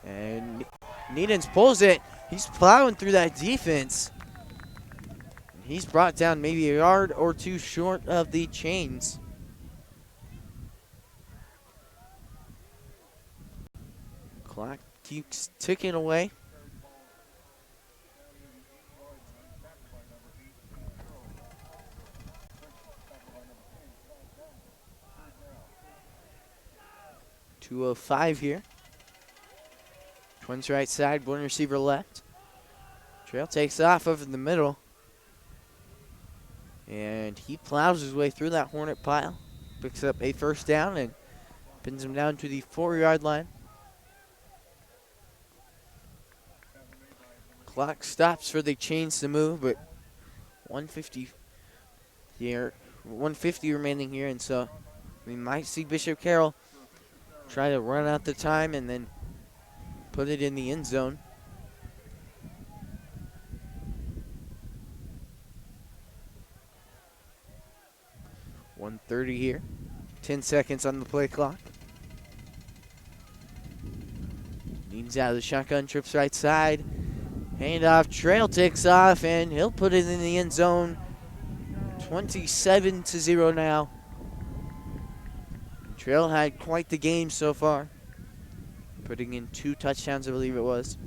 And Needens pulls it. He's plowing through that defense. He's brought down maybe a yard or two short of the chains. Clock keeps ticking away. .205 here. Twins right side, one receiver left. Trail takes off over the middle. And he plows his way through that Hornet pile. Picks up a first down and pins him down to the 4-yard line. Clock stops for the chains to move, but 150 here, 150 remaining here, and so we might see Bishop Carroll try to run out the time and then put it in the end zone. .130 here. 10 seconds on the play clock. Needs out of the shotgun, trips right side. Handoff, Trail takes off, and he'll put it in the end zone. 27-0 now. Trail had quite the game so far, putting in 2 touchdowns, I believe it was.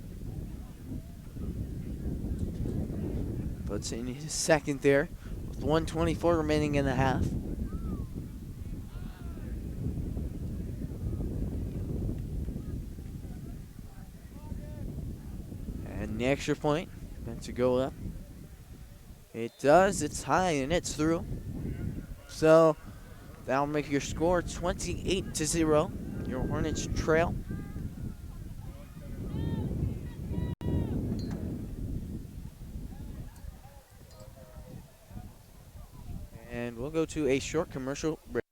Puts in his second there with 1:24 remaining in the half. And the extra point meant to go up. It does. It's high and it's through. So that'll make your score 28-0. Your Hornets trail. And we'll go to a short commercial break.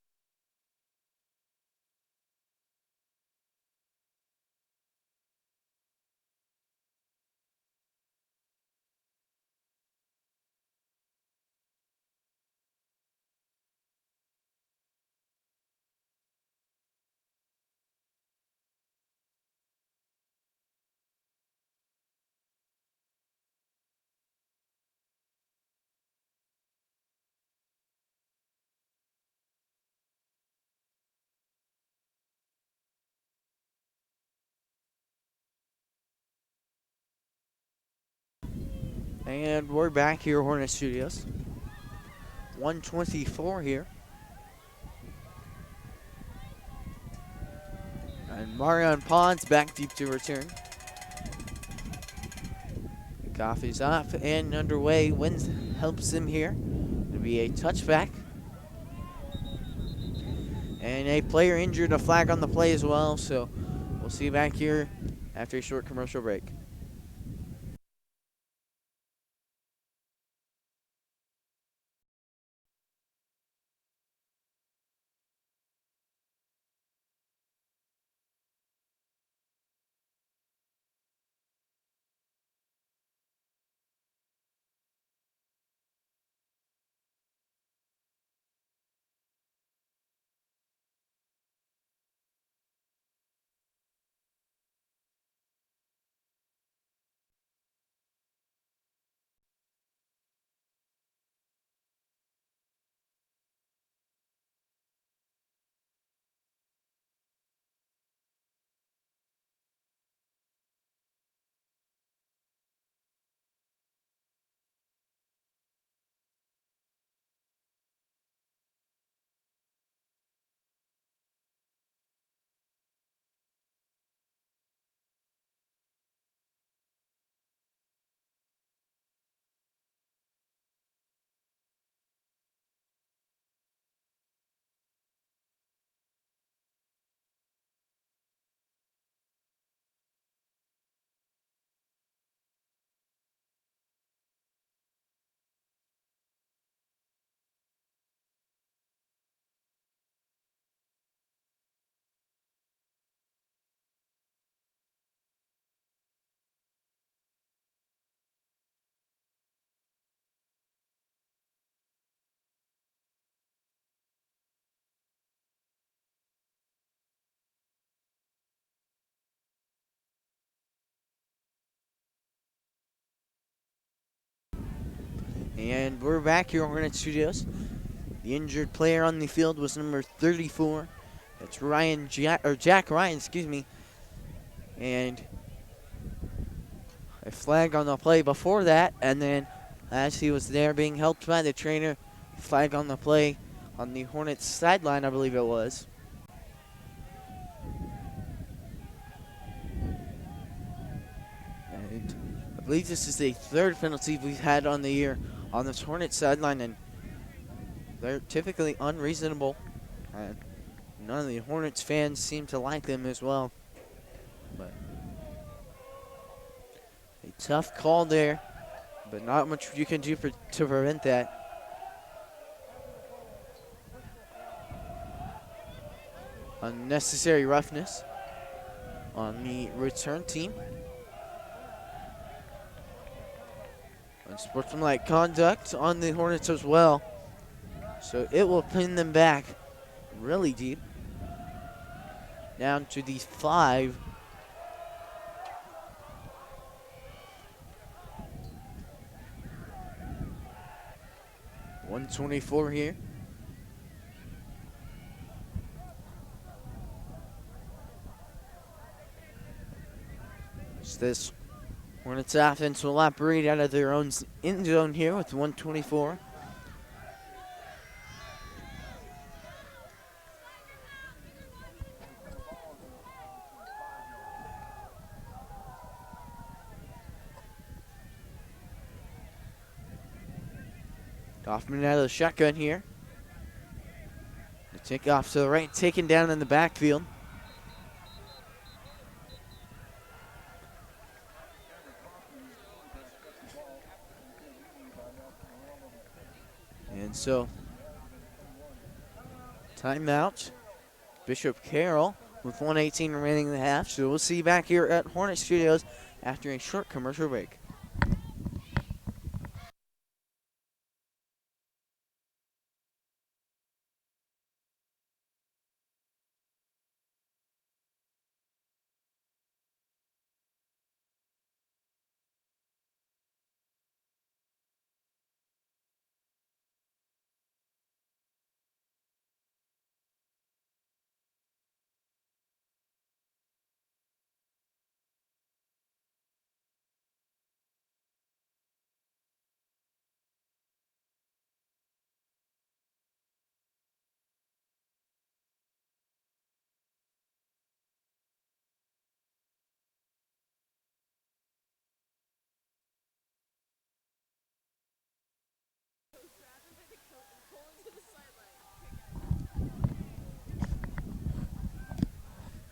And we're back here, Hornet Studios. 1:24 here. And Marion Pons back deep to return. Coffee's off and underway. Wins helps him here. It'll be a touchback. And a player injured, a flag on the play as well. So we'll see you back here after a short commercial break. And we're back here at Hornets Studios. The injured player on the field was number 34. That's Jack Ryan, excuse me. And a flag on the play before that, and then as he was there being helped by the trainer, flag on the play on the Hornets sideline, I believe it was. And I believe this is the third penalty we've had on the year on this Hornets sideline, and they're typically unreasonable. And none of the Hornets fans seem to like them as well. But a tough call there, but not much you can do to prevent that. Unnecessary roughness on the return team. Unsportsmanlike conduct on the Hornets as well. So it will pin them back really deep. Down to the 5. .124 here. So this Hornets offense will operate out of their own end zone here with 124. Hoffman out of the shotgun here. The kickoff to the right, taken down in the backfield. And so, timeout. Bishop Carroll with 1:18 remaining in the half. So we'll see you back here at Hornet Studios after a short commercial break.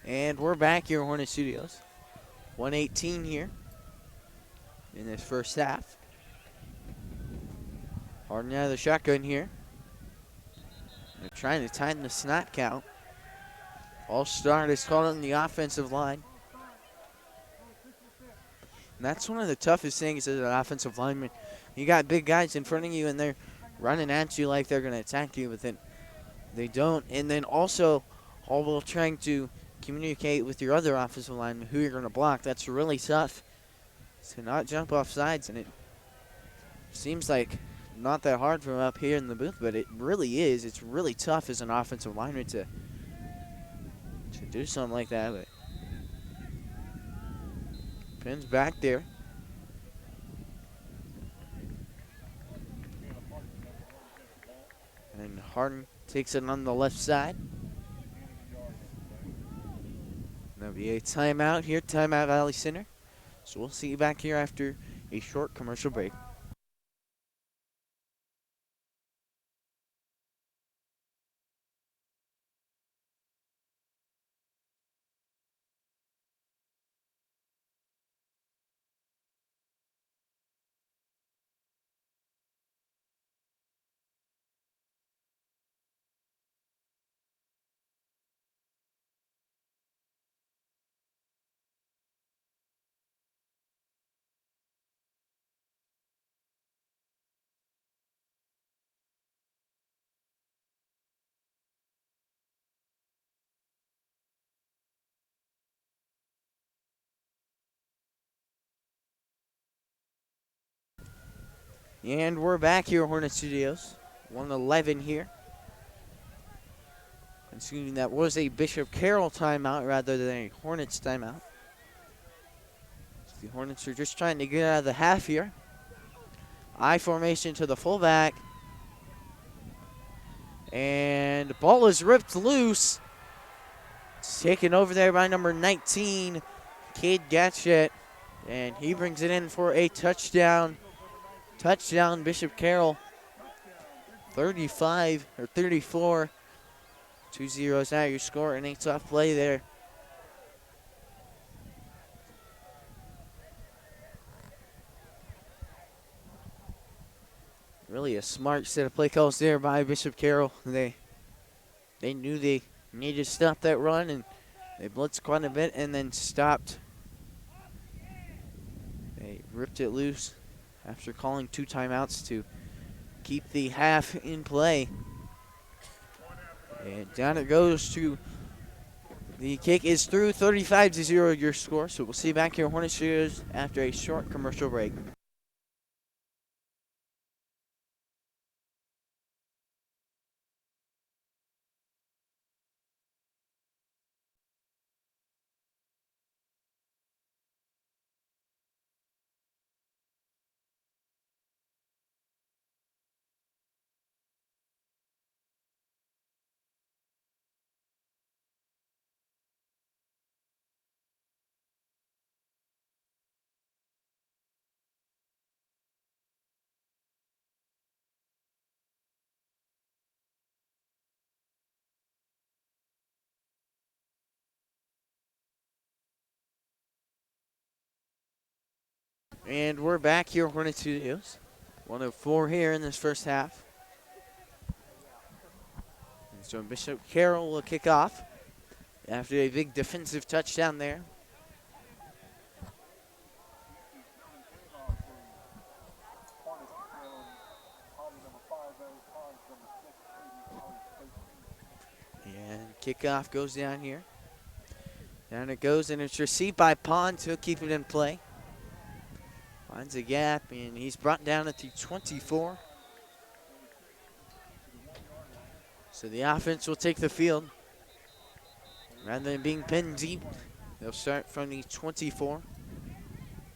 And we're back here at Hornet Studios. 1:18 here in this first half. Harden out of the shotgun here. They're trying to time the snap count. All start is called on the offensive line. And that's one of the toughest things as an offensive lineman. You got big guys in front of you and they're running at you like they're going to attack you, but then they don't. And then also, all while trying to communicate with your other offensive lineman who you're going to block. That's really tough to not jump off sides, and it seems like not that hard from up here in the booth, but it really is. It's really tough as an offensive lineman to do something like that. But pins back there. And Harden takes it on the left side. There'll be a timeout here, timeout Valley Center. So we'll see you back here after a short commercial break. And we're back here at Hornet Studios. 1:11 here. Assuming that was a Bishop Carroll timeout rather than a Hornets timeout. The Hornets are just trying to get out of the half here. I formation to the fullback. And the ball is ripped loose. It's taken over there by number 19, Cade Gatchett. And he brings it in for a touchdown. Touchdown, Bishop Carroll. 35 or 34. 2-0 is now your score, and a tough play there. Really a smart set of play calls there by Bishop Carroll. They knew they needed to stop that run, and they blitzed quite a bit and then stopped. They ripped it loose after calling 2 timeouts to keep the half in play. And down it goes to the kick is through. 35-0 your score. So we'll see you back here at Hornet Studios after a short commercial break. And we're back here at Hornet Studios. 1:04 here in this first half. And so Bishop Carroll will kick off after a big defensive touchdown there. And kickoff goes down here. Down it goes, and it's received by Pond to keep it in play. Finds a gap, and he's brought down at the 24. So the offense will take the field. Rather than being pinned deep, they'll start from the 24.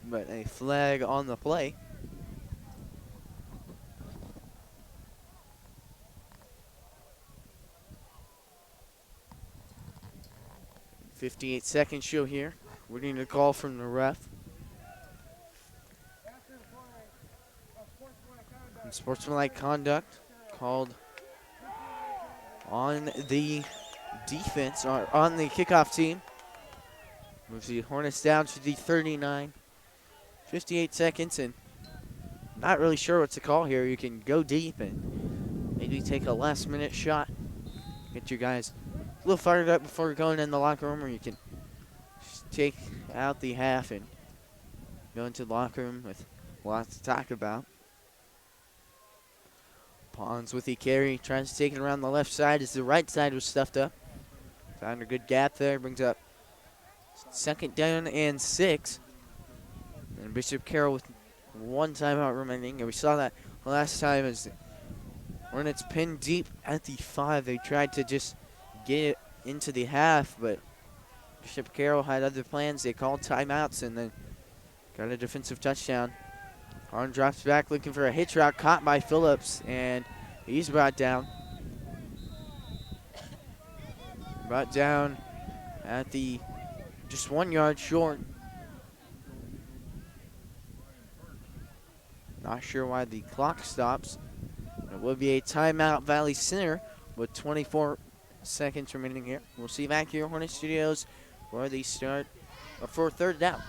But a flag on the play. .58 show here. Waiting a call from the ref. And sportsmanlike conduct called on the defense, or on the kickoff team. Moves the Hornets down to the 39. 58 seconds, and not really sure what to call here. You can go deep and maybe take a last-minute shot. Get your guys a little fired up before going in the locker room, or you can just take out the half and go into the locker room with lots to talk about. Pons with the carry, tries to take it around the left side as the right side was stuffed up. Found a good gap there, brings up 2nd down and 6. And Bishop Carroll with 1 timeout remaining. And we saw that last time as the Hornets pinned deep at the 5. They tried to just get it into the half, but Bishop Carroll had other plans. They called timeouts and then got a defensive touchdown. Arn drops back looking for a hitch route, caught by Phillips, and he's brought down. Brought down at the just 1 yard short. Not sure why the clock stops. It will be a timeout, Valley Center, with 24 seconds remaining here. We'll see you back here at Hornet Studios for the start for 3rd down.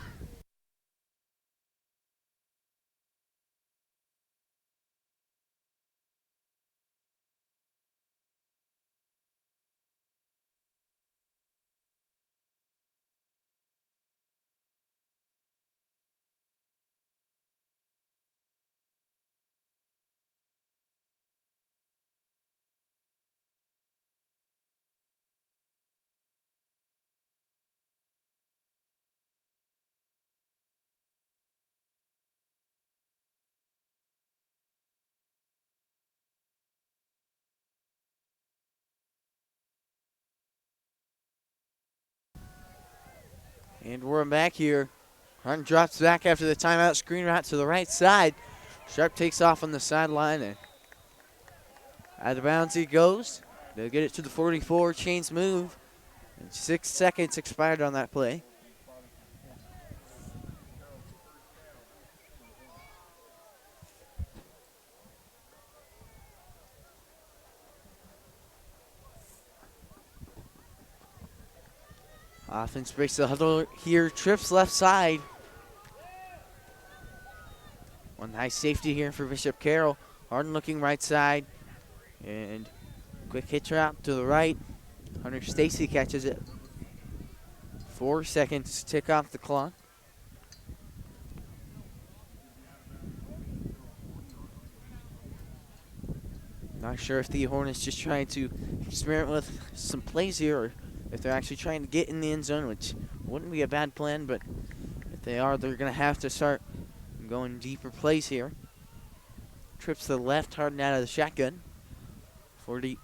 And we're back here. Hunt drops back after the timeout. Screen route to the right side. Sharp takes off on the sideline, and out of bounds he goes. They'll get it to the 44. Chains move. And 6 seconds expired on that play. Offense breaks the huddle here. Trips left side. One high safety here for Bishop Carroll. Harden looking right side. And quick hitch route to the right. Hunter Stacy catches it. 4 seconds tick off the clock. Not sure if the Hornets just trying to experiment with some plays here or if they're actually trying to get in the end zone, which wouldn't be a bad plan, but if they are, they're going to have to start going deeper plays here. Trips to the left, Harden out of the shotgun. 40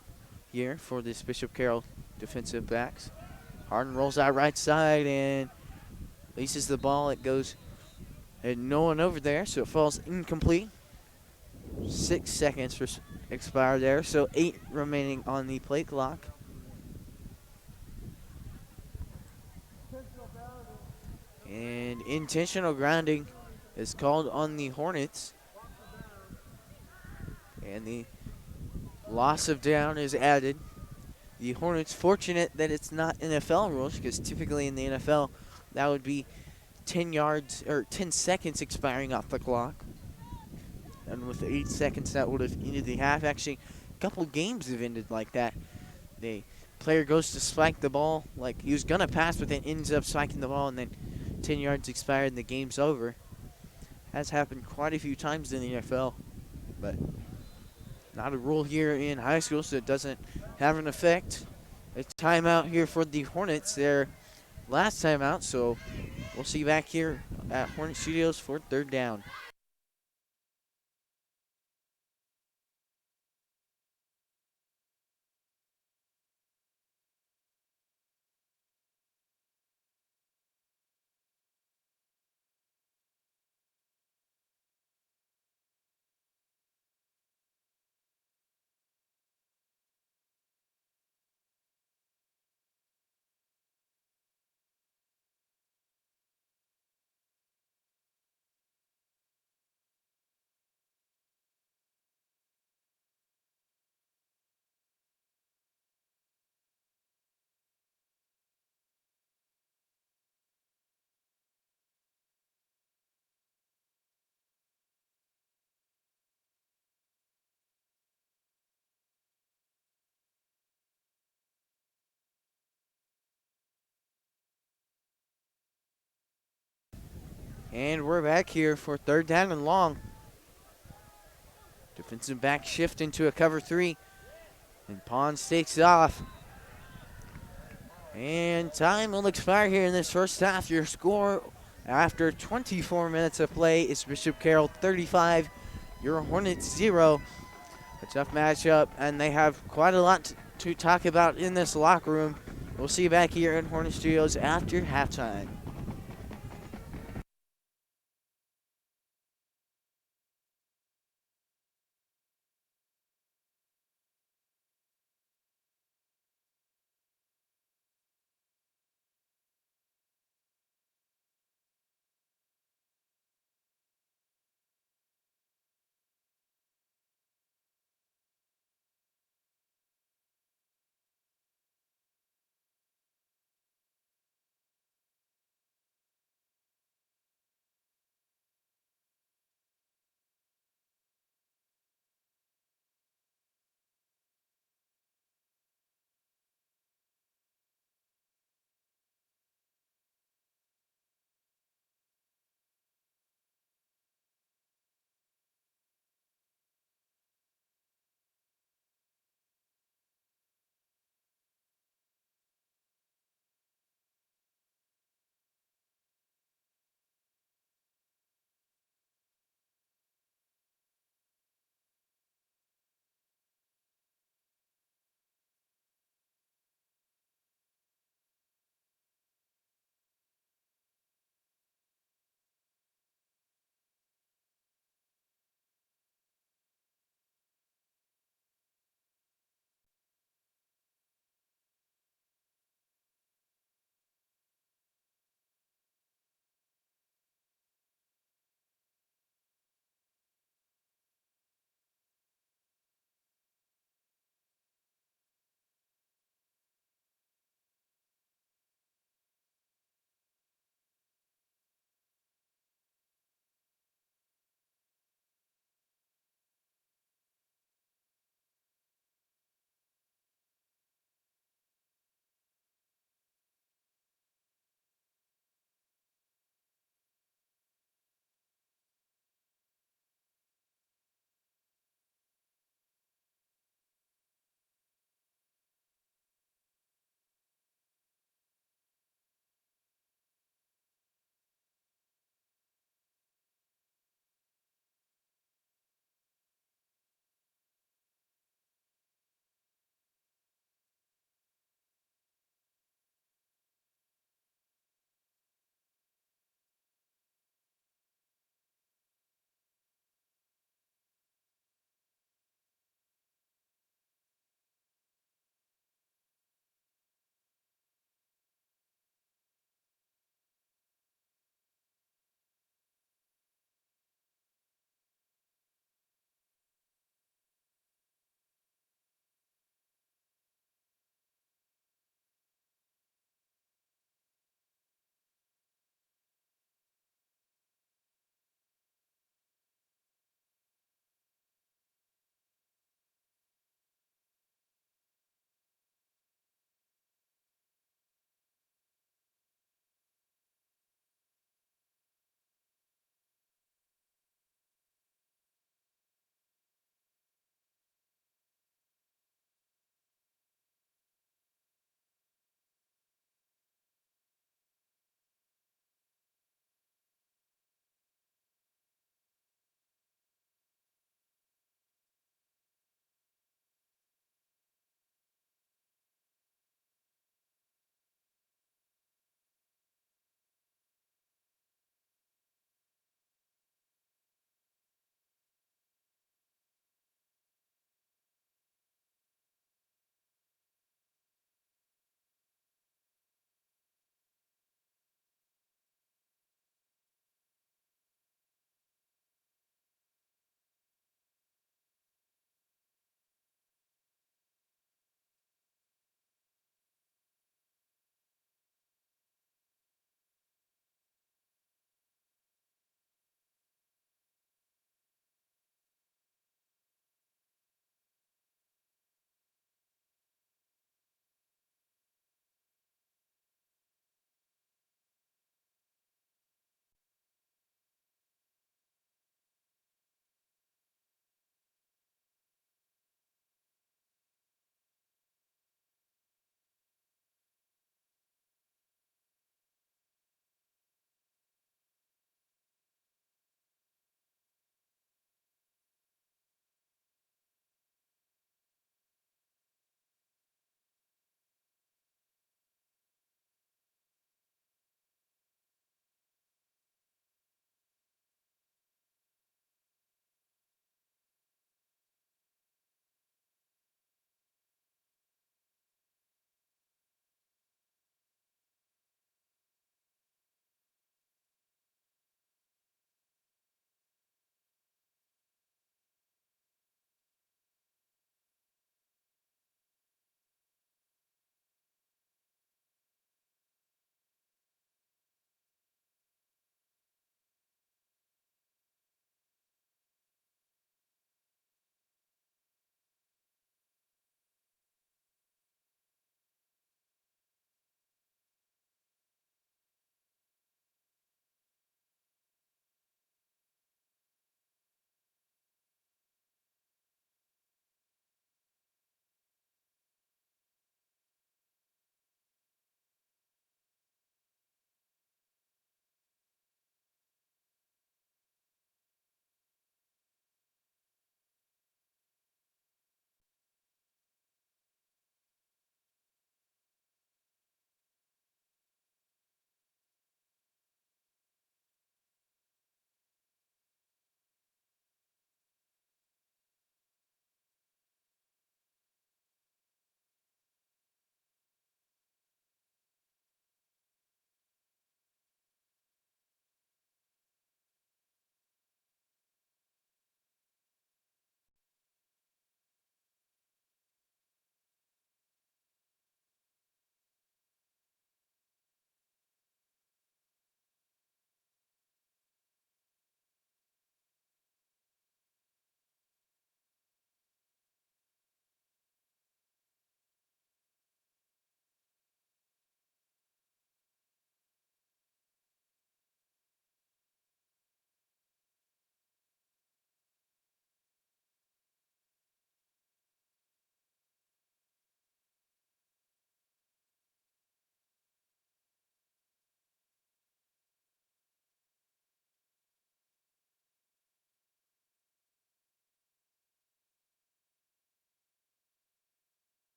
here for this Bishop Carroll defensive backs. Harden rolls out right side and releases the ball. It goes, and no one over there, so it falls incomplete. 6 seconds expired there, so 8 remaining on the play clock. And intentional grounding is called on the Hornets. And the loss of down is added. The Hornets fortunate that it's not NFL rules, because typically in the NFL that would be 10 yards or 10 seconds expiring off the clock. And with 8 seconds that would have ended the half. Actually, a couple games have ended like that. The player goes to spike the ball, like he was gonna pass, but then ends up spiking the ball, and then 10 yards expired and the game's over. Has happened quite a few times in the NFL, but not a rule here in high school, so it doesn't have an effect. A timeout here for the Hornets, their last timeout, so we'll see you back here at Hornet Studios for third down. And we're back here for third down and long. Defensive back shift into a cover 3. And Pons takes off. And time will expire here in this first half. Your score after 24 minutes of play is Bishop Carroll 35, your Hornets 0. A tough matchup, and they have quite a lot to talk about in this locker room. We'll see you back here in Hornet Studios after halftime.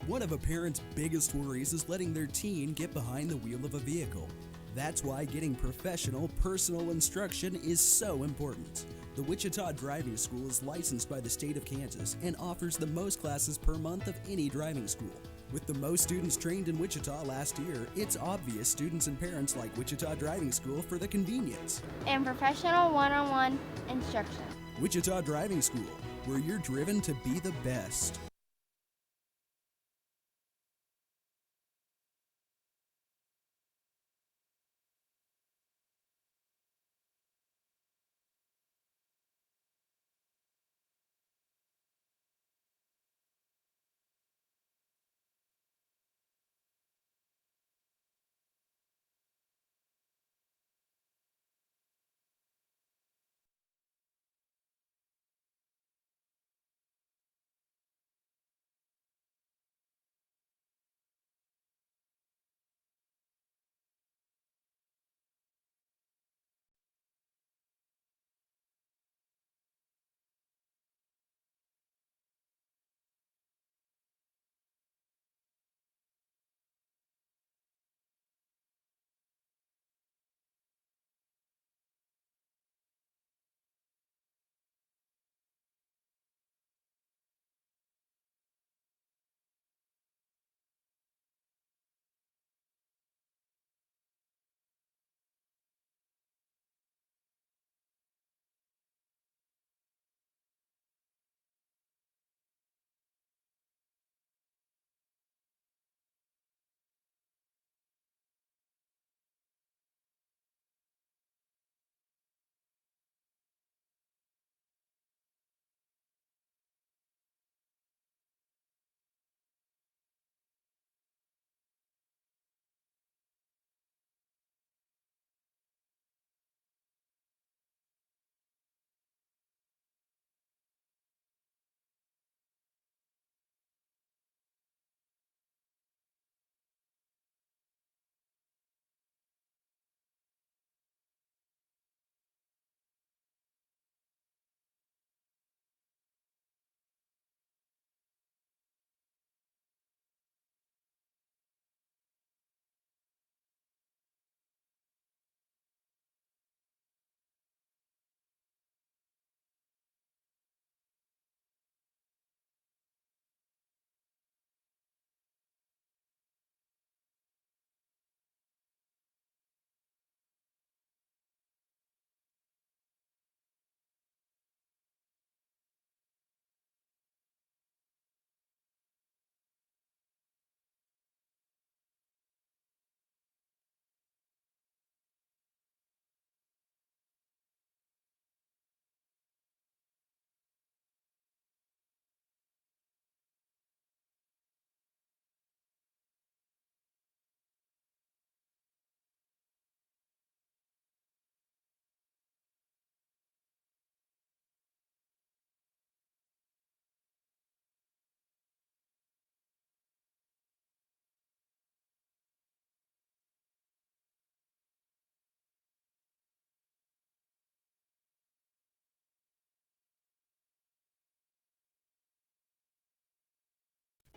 One of a parent's biggest worries is letting their teen get behind the wheel of a vehicle. That's why getting professional, personal instruction is so important. The Wichita Driving School is licensed by the state of Kansas and offers the most classes per month of any driving school. With the most students trained in Wichita last year, it's obvious students and parents like Wichita Driving School for the convenience and professional one-on-one instruction. Wichita Driving School, where you're driven to be the best.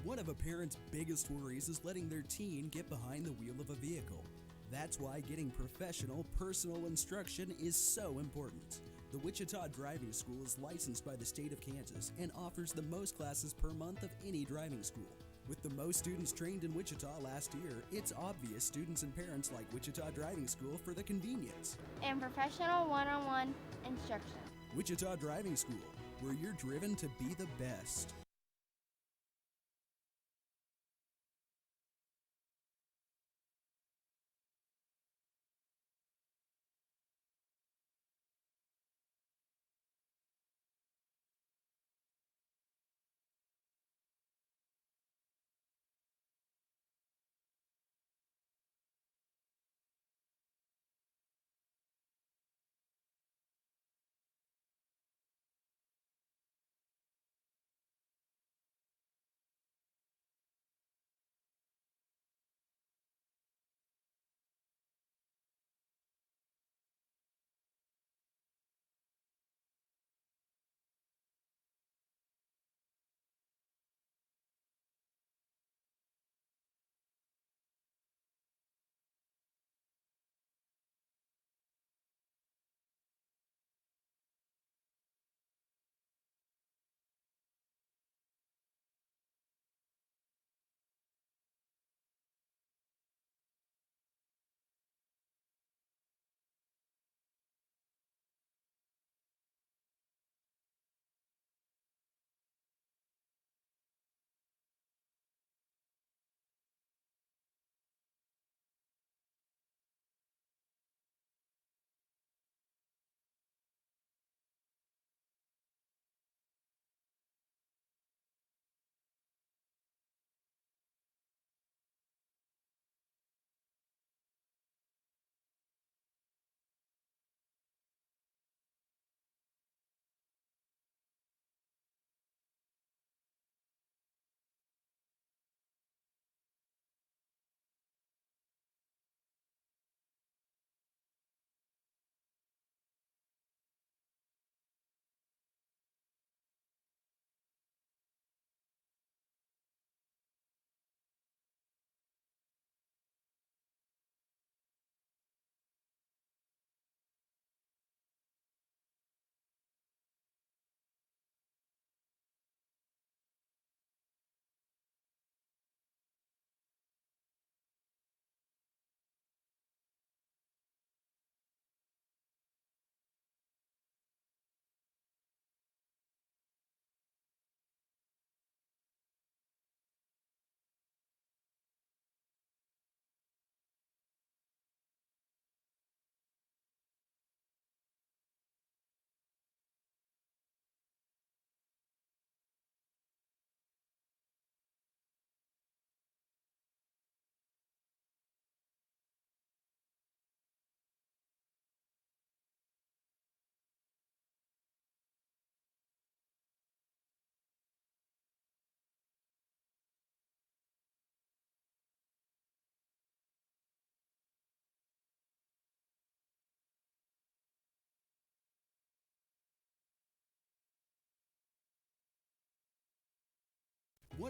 One of a parent's biggest worries is letting their teen get behind the wheel of a vehicle. That's why getting professional, personal instruction is so important. The Wichita Driving School is licensed by the state of Kansas and offers the most classes per month of any driving school. With the most students trained in Wichita last year, it's obvious students and parents like Wichita Driving School for the convenience and professional one-on-one instruction. Wichita Driving School, where you're driven to be the best.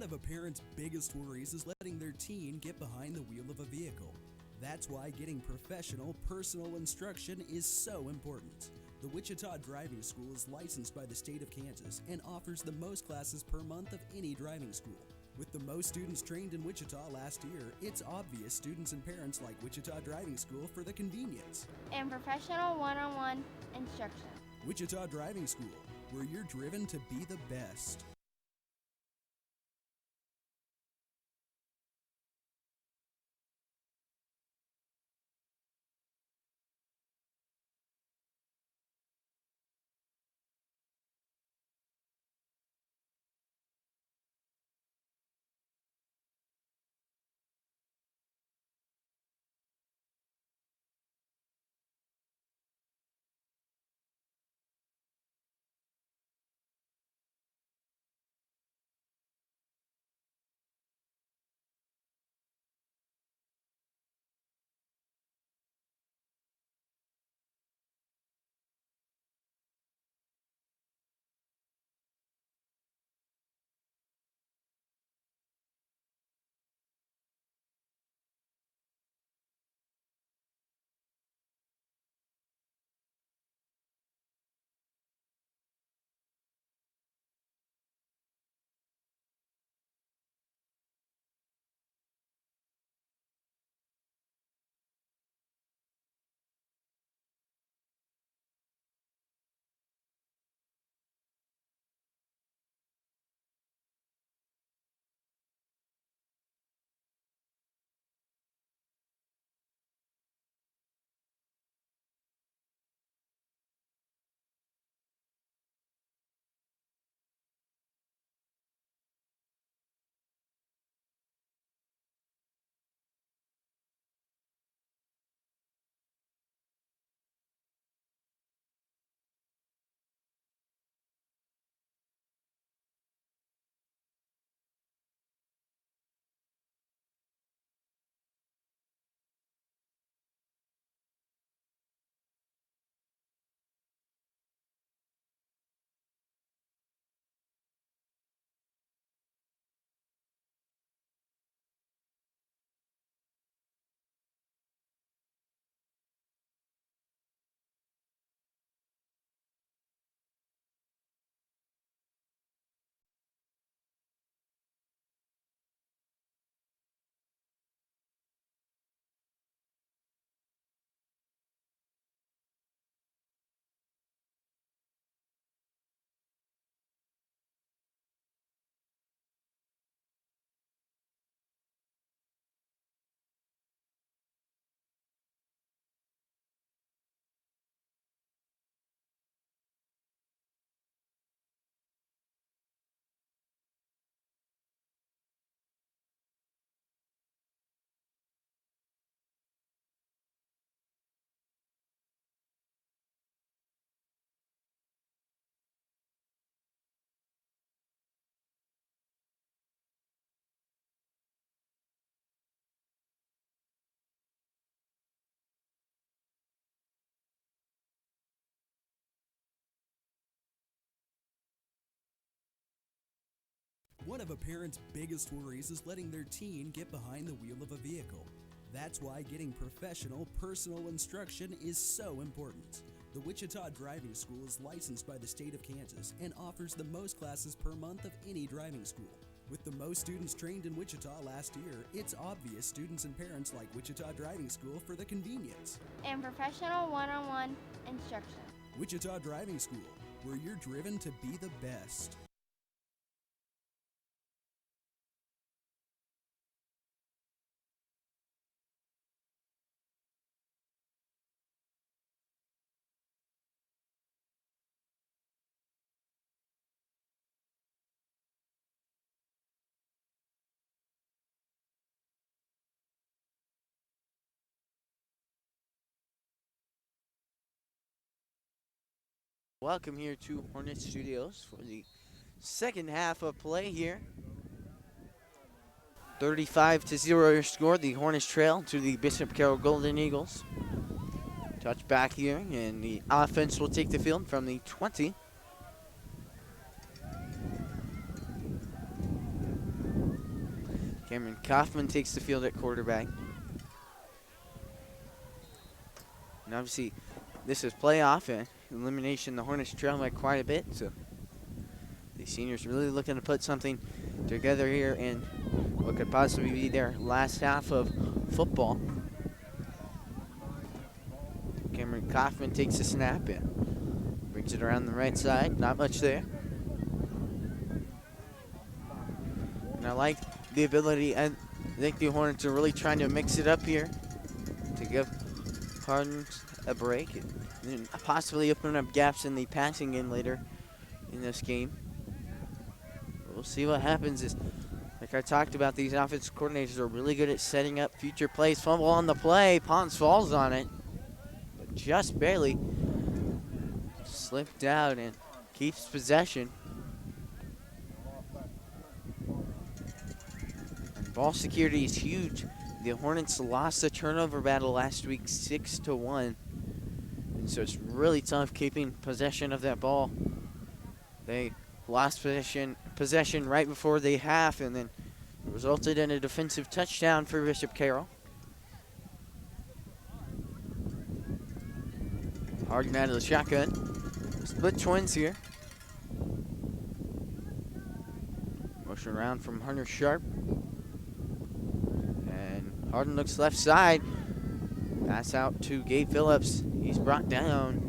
One of a parent's biggest worries is letting their teen get behind the wheel of a vehicle. That's why getting professional, personal instruction is so important. The Wichita Driving School is licensed by the state of Kansas and offers the most classes per month of any driving school. With the most students trained in Wichita last year, it's obvious students and parents like Wichita Driving School for the convenience and professional one-on-one instruction. Wichita Driving School, where you're driven to be the best. One of a parent's biggest worries is letting their teen get behind the wheel of a vehicle. That's why getting professional, personal instruction is so important. The Wichita Driving School is licensed by the state of Kansas and offers the most classes per month of any driving school. With the most students trained in Wichita last year, it's obvious students and parents like Wichita Driving School for the convenience and professional one-on-one instruction. Wichita Driving School, where you're driven to be the best. Welcome here to Hornets Studios for the second half of play here. 35-0 your score. The Hornets trail to the Bishop Carroll Golden Eagles. Touch back here, and the offense will take the field from the 20. Kaufman takes the field at quarterback. And obviously, this is playoff and elimination. The Hornets trail by quite a bit, so the seniors really looking to put something together here in what could possibly be their last half of football. Cameron Kaufman takes the snap and brings it around the right side. Not much there. And I like the ability, I think the Hornets are really trying to mix it up here to give Hardin a break and possibly open up gaps in the passing game later in this game. We'll see what happens. Like I talked about, these offensive coordinators are really good at setting up future plays. Fumble on the play. Ponce falls on it, but just barely slipped out and keeps possession. And ball security is huge. The Hornets lost the turnover battle last week 6-1. And so it's really tough keeping possession of that ball. They lost possession right before the half, and then it resulted in a defensive touchdown for Bishop Carroll. Hardin out of the shotgun. Split twins here. Motion around from Hunter Sharp. And Hardin looks left side. Pass out to Gabe Phillips. He's brought down.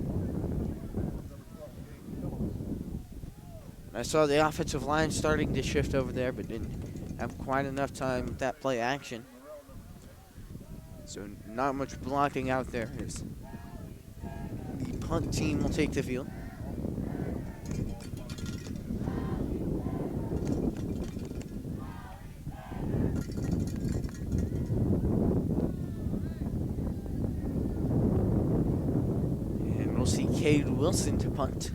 I saw the offensive line starting to shift over there, but didn't have quite enough time with that play action. So not much blocking out there as the punt team will take the field. And we'll see Cade Wilson to punt.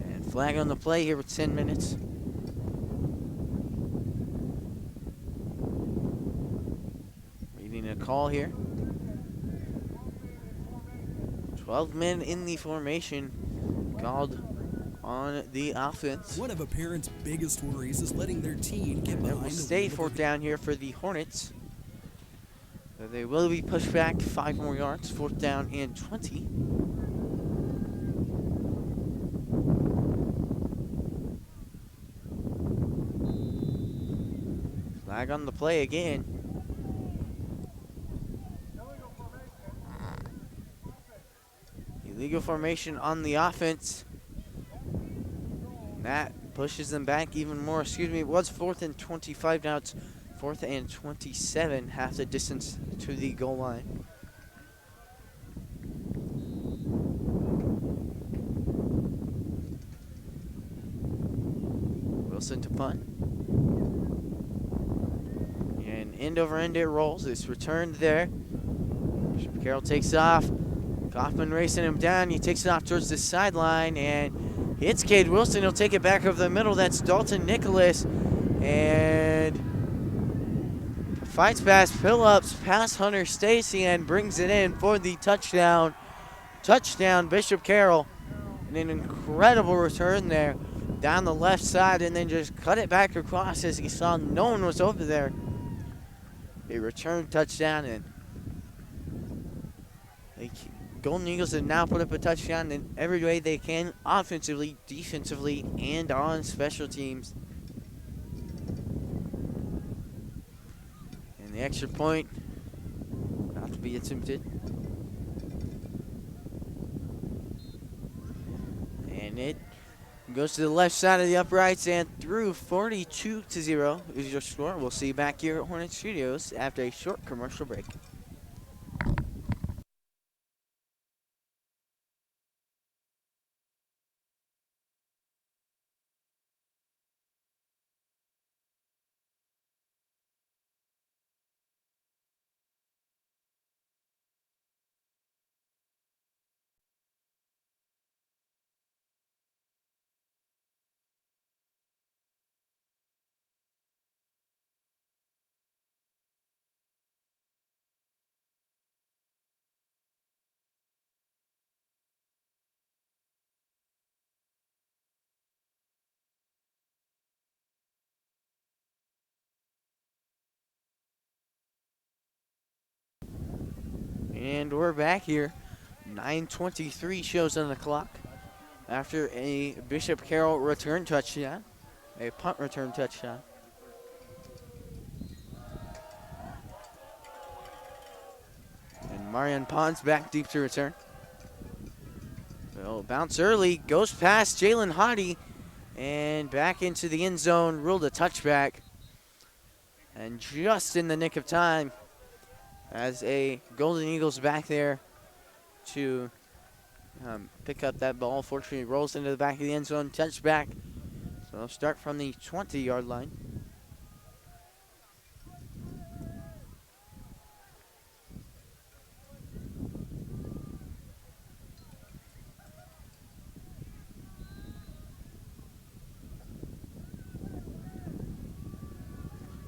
And flag on the play here with 10 minutes. Reading a call here. 12 men in the formation called on the offense. One of a parent's biggest worries is letting their teen get behind It will the stay wheel. fourth down here for the Hornets. So they will be pushed back 5 more yards, fourth down and 20. Flag on the play again. Illegal formation on the offense. And that pushes them back even more. Excuse me, it was 4th and 25. Now it's 4th and 27, half the distance to the goal line. Wilson to punt. And end over end it rolls. It's returned there. Bishop Carroll takes off. Kaufman racing him down. He takes it off towards the sideline and hits Cade Wilson. He'll take it back over the middle. That's Dalton Nicholas. And fights past Phillips, past Hunter Stacy, and brings it in for the touchdown. Touchdown, Bishop Carroll. And an incredible return there down the left side, and then just cut it back across as he saw no one was over there. A return touchdown, and the Golden Eagles have now put up a touchdown in every way they can, offensively, defensively, and on special teams. And the extra point about to be attempted. And it goes to the left side of the uprights and through. 42-0 is your score. We'll see you back here at Hornet Studios after a short commercial break. And we're back here. 9:23 shows on the clock after a Bishop Carroll return touchdown, a punt return touchdown. And Marion Pons back deep to return. Well, bounce early, goes past Jalen Hottie, and back into the end zone, ruled a touchback. And just in the nick of time, as a Golden Eagles back there to pick up that ball. Fortunately, rolls into the back of the end zone, touchback. So they'll start from the 20-yard line.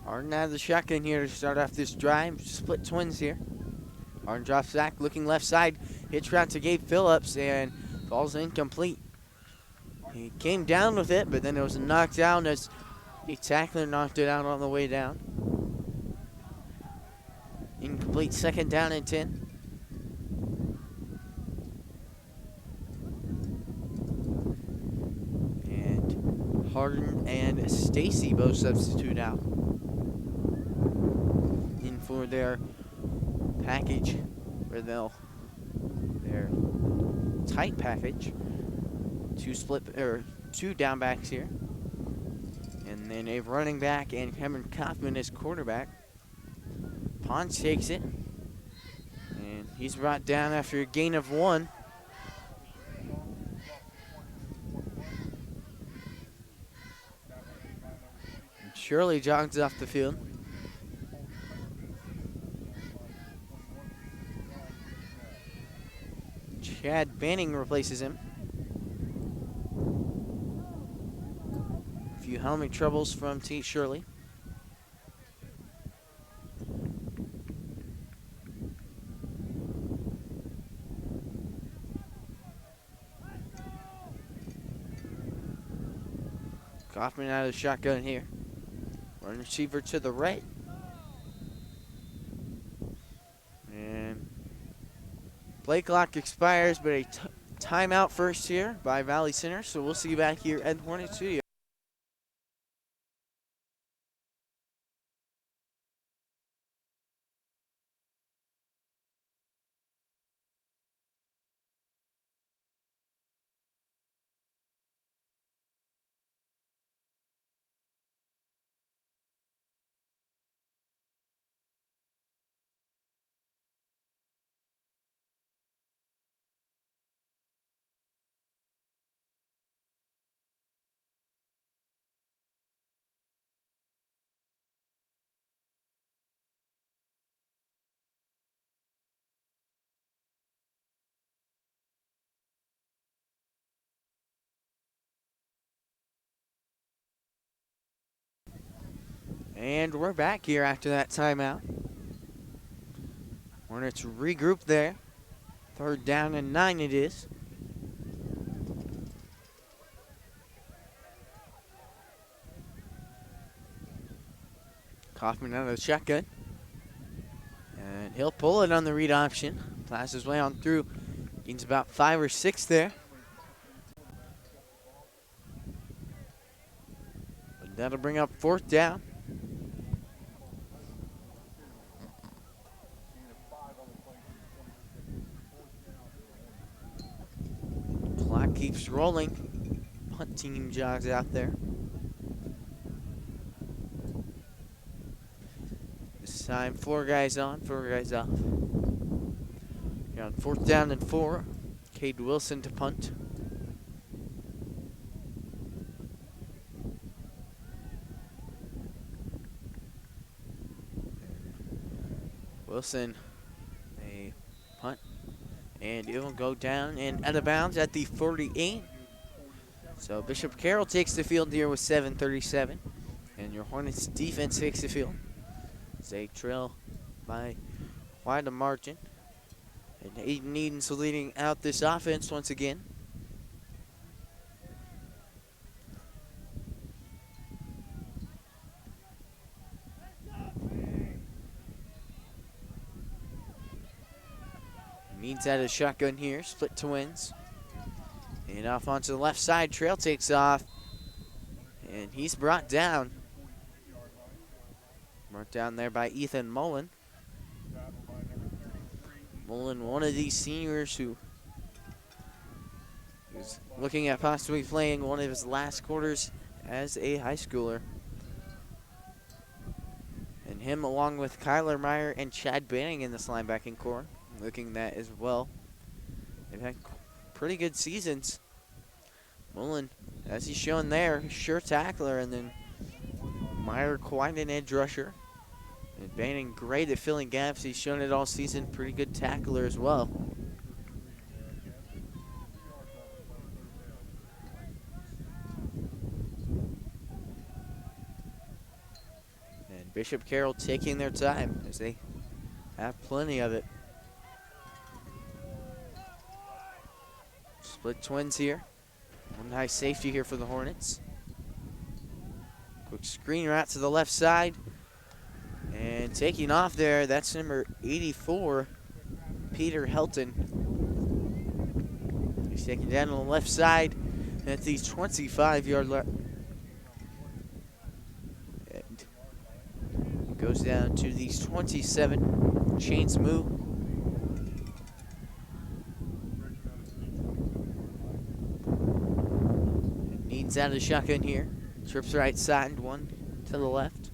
Arden out of the shotgun here to start off this drive. Split twins here. Arden drops back, looking left side. Hitch route to Gabe Phillips, and ball's incomplete. He came down with it, but then it was knocked down as the tackler knocked it out on the way down. Incomplete, 2nd down and 10. And Harden and Stacy both substitute out. In for their package, or their tight package. Two down backs here. And then a running back and Cameron Kaufman as quarterback. Pons takes it. And he's brought down after a gain of 1. And Shirley jogs off the field. Chad Banning replaces him. A few helmet troubles from T. Shirley. Kaufman out of the shotgun here. Run receiver to the right. And play clock expires, but a timeout first here by Valley Center. So we'll see you back here at the Hornet Studio. And we're back here after that timeout. Hornets regroup there. 3rd down and 9 it is. Kaufman out of the shotgun. And he'll pull it on the read option. Pass his way on through. Gains about 5 or 6 there. But that'll bring up 4th down. Clock keeps rolling. Punt team jogs out there. This time 4 guys on, 4 guys off. You're on 4th down and 4. Cade Wilson to punt. Wilson, a punt. And it will go down and out of bounds at the 48. So Bishop Carroll takes the field here with 7:37. And your Hornets defense takes the field. They trail by quite a margin. And Aiden Eden's leading out this offense once again. Needs out of shotgun here, split twins. And off onto the left side, Trail takes off. And he's brought down. Brought down there by Ethan Mullen. Mullen, one of these seniors who is looking at possibly playing one of his last quarters as a high schooler. And him along with Kyler Meyer and Chad Banning in this linebacking core, looking at that as well. They've had pretty good seasons. Mullen, as he's shown there, sure tackler, and then Meyer quite an edge rusher. And Banning great at filling gaps. He's shown it all season. Pretty good tackler as well. And Bishop Carroll taking their time as they have plenty of it. Split twins here. One high safety here for the Hornets. Quick screen route to the left side. And taking off there, that's number 84, Peter Helton. He's taken down on the left side at the 25-yard line. And goes down to these 27. Chains move. Needs out of the shotgun here. Trips right side, one to the left.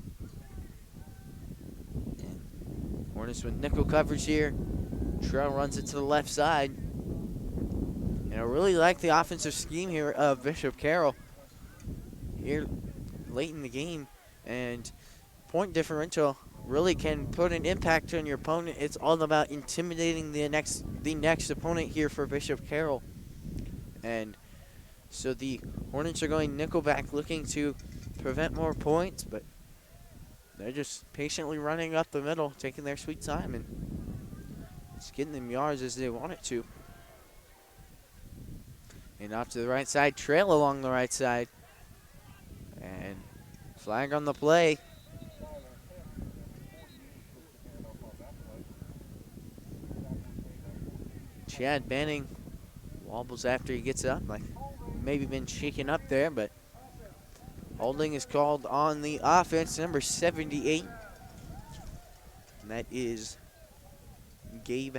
Hornets with nickel coverage here. Trail runs it to the left side. And I really like the offensive scheme here of Bishop Carroll here late in the game. And point differential really can put an impact on your opponent. It's all about intimidating the next opponent here for Bishop Carroll. And so the Hornets are going nickelback, looking to prevent more points, but they're just patiently running up the middle, taking their sweet time, and just getting them yards as they want it to. And off to the right side, Trail along the right side. And flag on the play. Chad Banning wobbles after he gets up, like maybe been shaken up there, but holding is called on the offense, number 78. And that is Gabe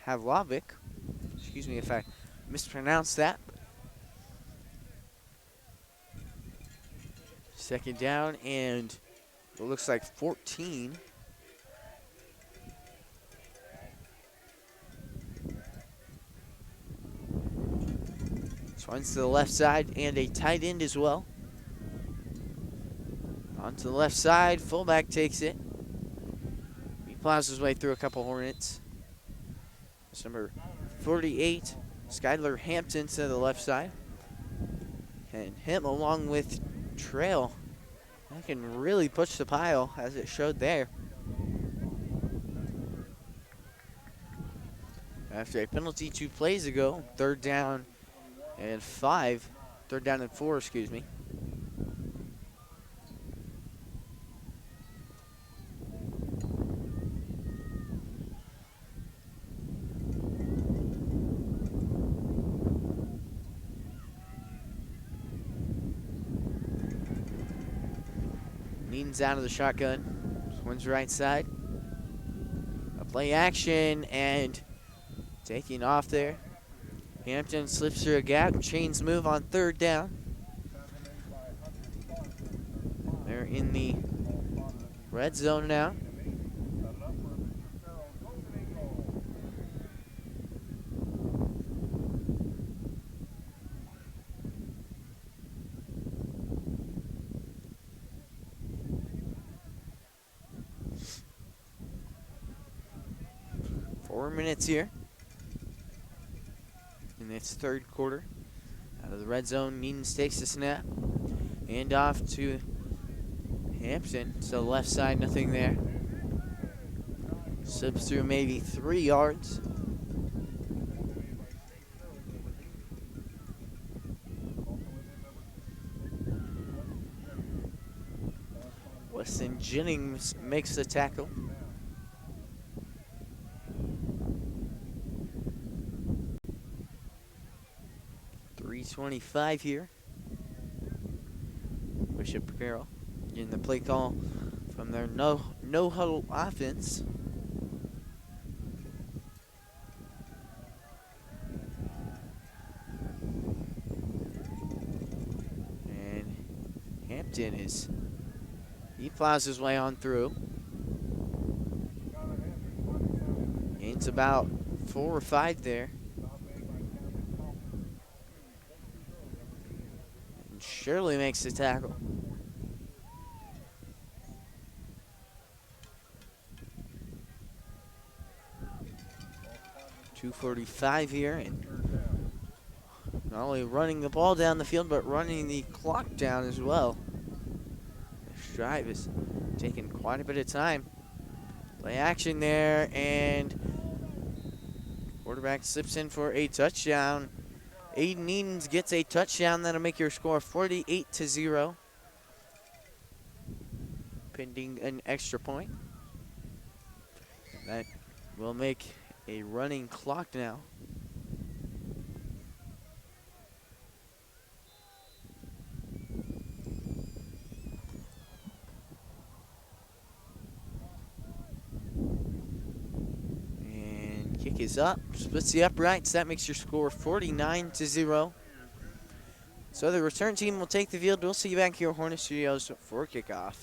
Havlovic. Excuse me if I mispronounced that. Second down and it looks like 14. Runs to the left side and a tight end as well. Onto the left side, fullback takes it. He plows his way through a couple Hornets. It's number 48, Skylar Hampton to the left side. And him along with Trail, that can really push the pile as it showed there. After a penalty 2 plays ago, third down and 4, excuse me. Needon's out of the shotgun. Swings right side. A play action and taking off there. Hampton slips through a gap. Chains move on third down. They're in the red zone now. Four minutes here in its third quarter. Out of the red zone, Needon takes the snap. And off to Hampton. To the left side, nothing there. Slips through maybe 3 yards. Weston Jennings makes the tackle. 3:25 here. Bishop Carroll getting the play call from their no huddle offense. And Hampton he plows his way on through. Gains about 4 or 5 there. And Shirley makes the tackle. .245 here, and not only running the ball down the field, but running the clock down as well. This drive is taking quite a bit of time. Play action there, and quarterback slips in for a touchdown. Aiden Edens gets a touchdown. That'll make your score 48-0. Pending an extra point. That will make a running clock now. And kick is up, splits the uprights. That makes your score 49-0. So the return team will take the field. We'll see you back here at Hornet Studios for kickoff.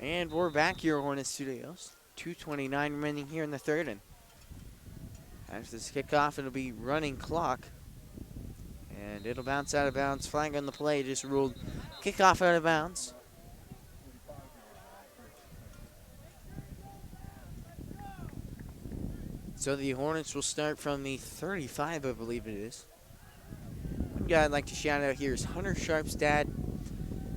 And we're back here at Hornet Studios. 2:29 remaining here in the third, and after this kickoff, it'll be running clock. And it'll bounce out of bounds. Flag on the play just ruled kickoff out of bounds. So the Hornets will start from the 35, I believe it is. One guy I'd like to shout out here is Hunter Sharp's dad.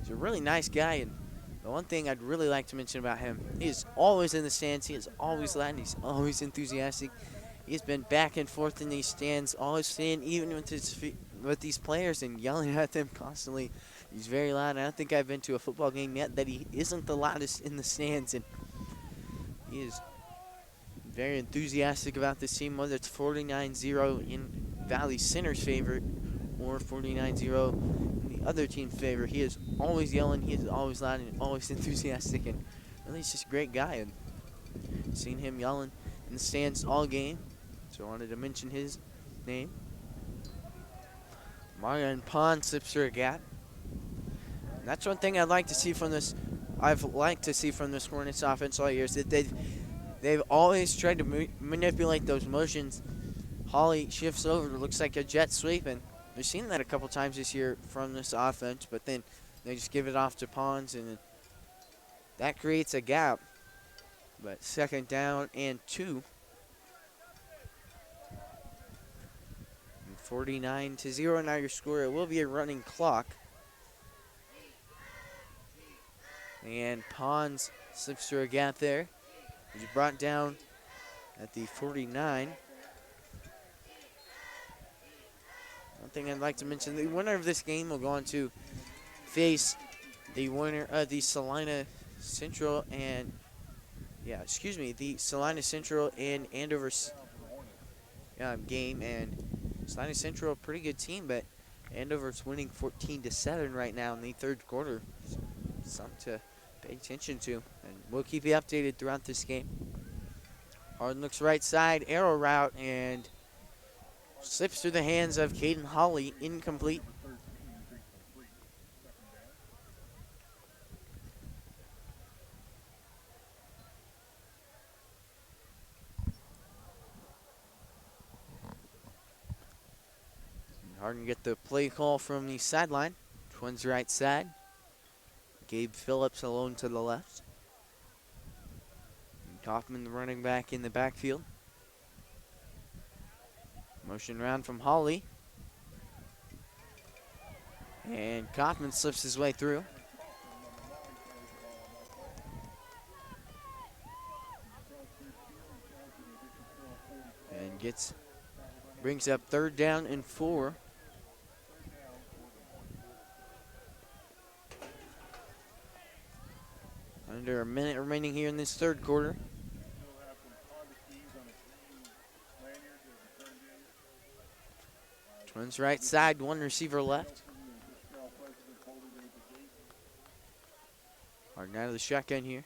He's a really nice guy, and the one thing I'd really like to mention about him, he is always in the stands. He is always loud. He's always enthusiastic. He's been back and forth in these stands, always staying even with these players and yelling at them constantly. He's very loud. I don't think I've been to a football game yet that he isn't the loudest in the stands, and he is very enthusiastic about this team, whether it's 49-0 in Valley Center's favor or 49-0 in the other team's favor. He is always yelling, he is always loud, and always enthusiastic, and really he's just a great guy. And seen him yelling in the stands all game, so I wanted to mention his name. Marion Pond slips through a gap. And that's one thing I'd like to see from this. I've liked to see from this Hornets offense all year is that they've always tried to manipulate those motions. Holly shifts over, looks like a jet sweep, and we've seen that a couple times this year from this offense, but then they just give it off to Pons, and that creates a gap. But second down and 2. 49-0 now your score. It will be a running clock. And Pons slips through a gap there. He's brought down at the 49. One thing I'd like to mention, the winner of this game will go on to face the winner of the Salina Central and the Salina Central and Andover game. And Salina Central, a pretty good team, but Andover's winning 14-7 right now in the third quarter. Something to pay attention to, and we'll keep you updated throughout this game. Harden looks right side, arrow route, and Slips through the hands of Caden Holly, incomplete. Hardin get the play call from the sideline. Twins right side. Gabe Phillips alone to the left. And Kaufman, the running back, in the backfield. Motion round from Holly. And Kaufman slips his way through. And brings up 3rd down and 4. Under a minute remaining here in this 3rd quarter. Twins right side, 1 receiver left. Hardin out of the shotgun here.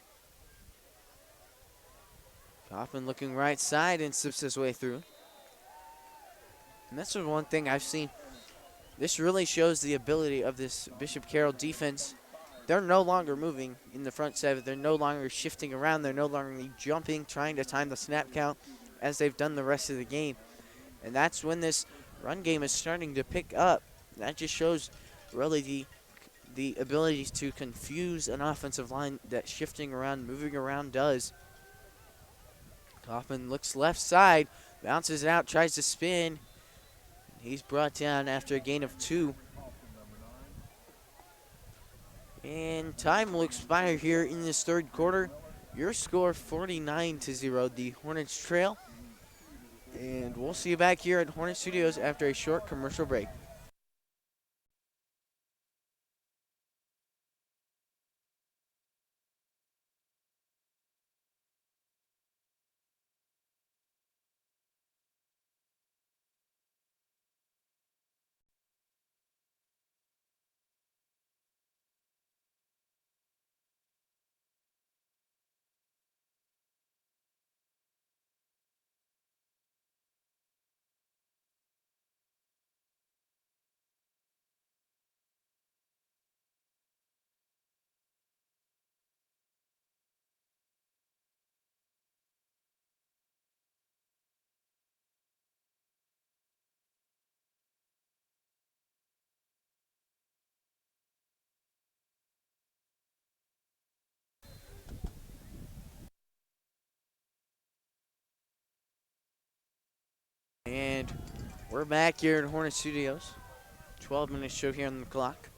Kaufman looking right side and slips his way through. And that's the one thing I've seen. This really shows the ability of this Bishop Carroll defense. They're no longer moving in the front 7. They're no longer shifting around. They're no longer jumping, trying to time the snap count as they've done the rest of the game. And that's when this run game is starting to pick up. That just shows really the ability to confuse an offensive line that shifting around, moving around does. Kaufman looks left side, bounces it out, tries to spin. He's brought down after a gain of 2. And time will expire here in this 3rd quarter. Your score 49-0. The Hornets trail. And we'll see you back here at Hornet Studios after a short commercial break. And we're back here at Hornet Studios. 12-minute show here on the clock.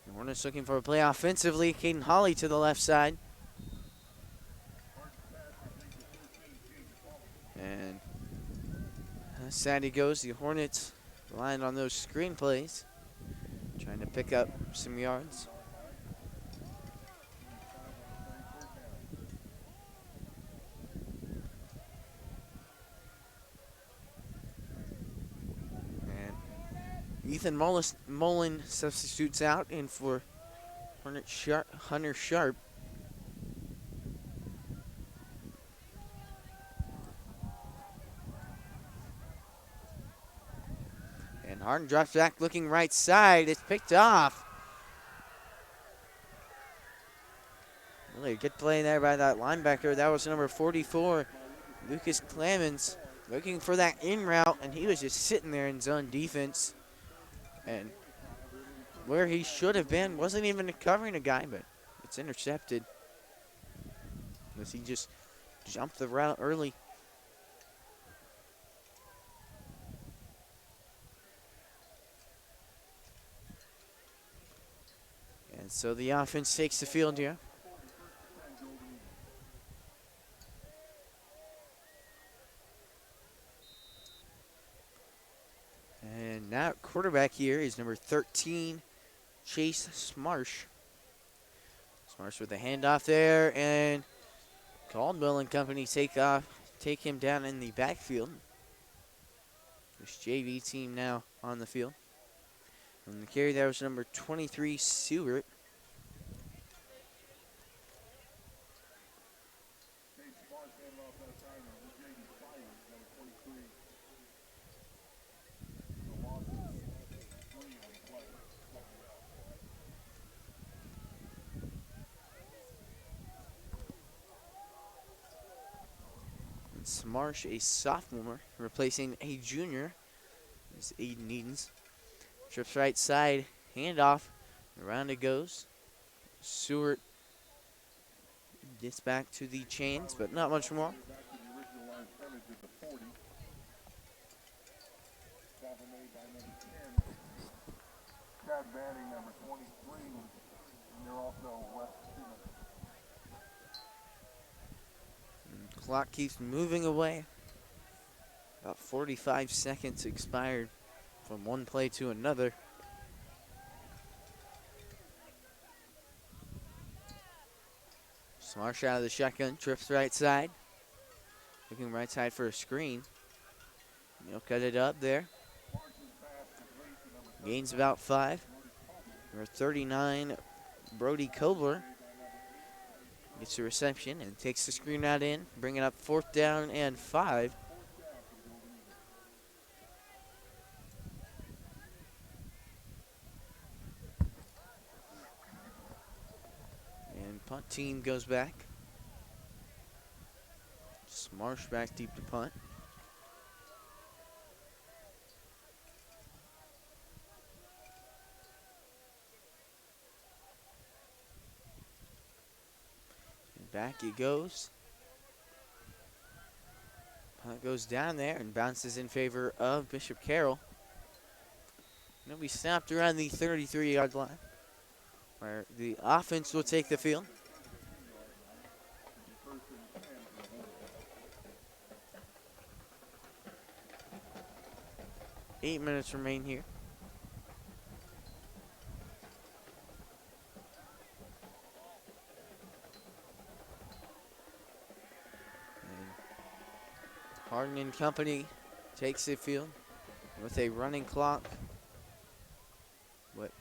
The Hornets looking for a play offensively. Caden Holly to the left side. And side he goes. The Hornets relying on those screen plays, trying to pick up some yards. Ethan Mullen substitutes out, and for Hunter Sharp. And Hardin drops back looking right side. It's picked off. Really good play there by that linebacker. That was number 44, Lucas Clemens, looking for that in route, and he was just sitting there in zone defense. And where he should have been, wasn't even covering a guy, but it's intercepted. Unless he just jumped the route early. And so the offense takes the field here. And now quarterback here is number 13, Chase Smarsh. Smarsh with a handoff there, and Caldwell and company take him down in the backfield. This JV team now on the field. And the carry there was number 23, Seward. Smarsh, a sophomore, replacing a junior. It's Aiden Edens. Trips right side, handoff. Around it goes. Seward gets back to the chains, but not much more. Clock keeps moving away. About 45 seconds expired from one play to another. Smarsh out of the shotgun, trips right side. Looking right side for a screen. He'll cut it up there. Gains about 5. Number 39, Brody Kobler, gets the reception and takes the screen out in, bringing up 4th down and 5. And punt team goes back. Smarsh back deep to punt. And back it goes. Punt goes down there and bounces in favor of Bishop Carroll. It'll be snapped around the 33-yard line, where the offense will take the field. Eight minutes remain here. And Harden and company takes the field with a running clock. What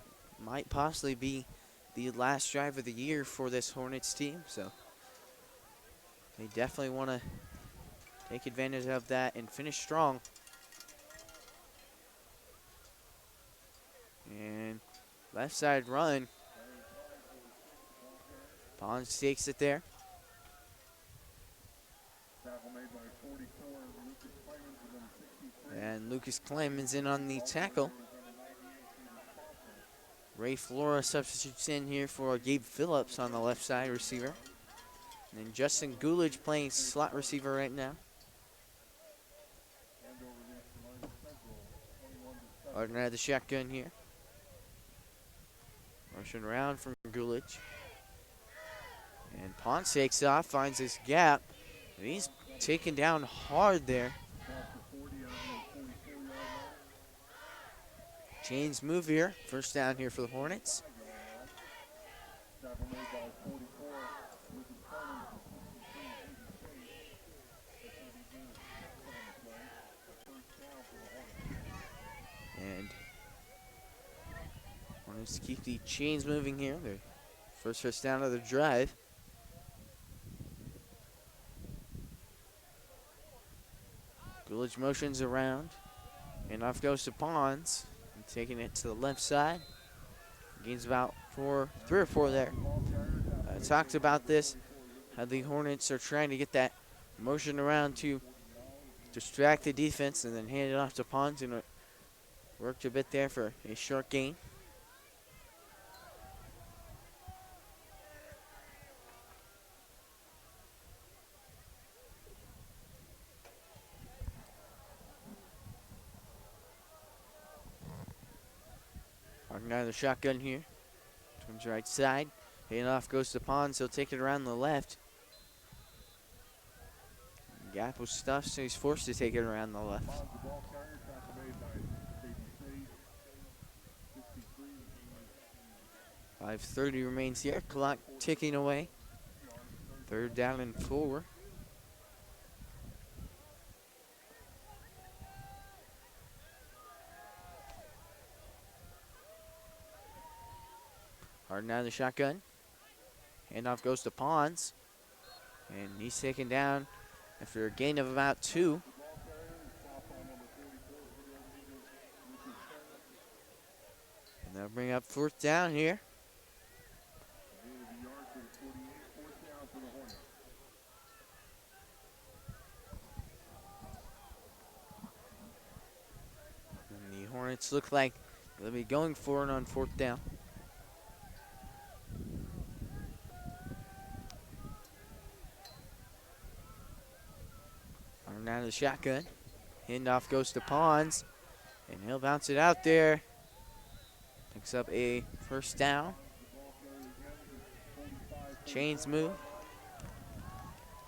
might possibly be the last drive of the year for this Hornets team, so they definitely want to take advantage of that and finish strong. And left side run. Pons takes it there. And Lucas Clemens in on the tackle. Ray Flora substitutes in here for Gabe Phillips on the left side receiver. And then Justin Gulich playing slot receiver right now. Arden had the shotgun here. Rushing around from Gulich. And Ponce takes off, finds his gap. And he's taken down hard there. Chains move here. First down here for the Hornets. And Hornets keep the chains moving here. Their first down of the drive. Gulich motions around. And off goes to Pons. Taking it to the left side. Gains about 3 or 4 there. Talked about this, how the Hornets are trying to get that motion around to distract the defense and then hand it off to Pons, and it worked a bit there for a short gain. Another shotgun here. Turns right side. Handoff goes to Pons. He'll take it around the left. Gap was stuffed, so he's forced to take it around the left. 5:30 remains here. Clock ticking away. 3rd down and 4. Harden out of the shotgun. Handoff goes to Pons. And he's taken down after a gain of about 2. And they'll bring up 4th down here. Hornets look like they'll be going for it on 4th down. Arm out of the shotgun. Handoff goes to Pons, and he'll bounce it out there. Picks up a 1st down. Chains move.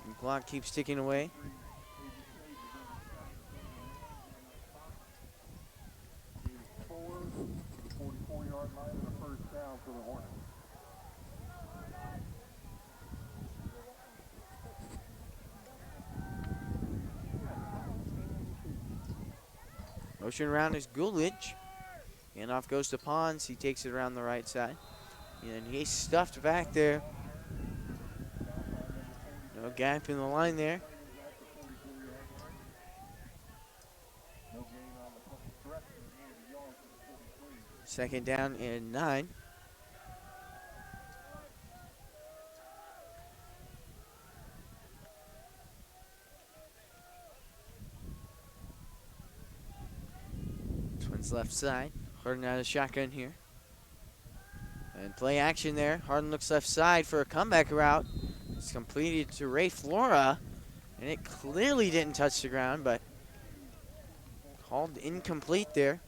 And clock keeps ticking away. Motion around is Gulich. Handoff goes to Pons. He takes it around the right side. And he's stuffed back there. No gap in the line there. Second down and 9. Twins left side. Harden out of shotgun here. And play action there. Harden looks left side for a comeback route. It's completed to Ray Flora. And it clearly didn't touch the ground, but called incomplete there.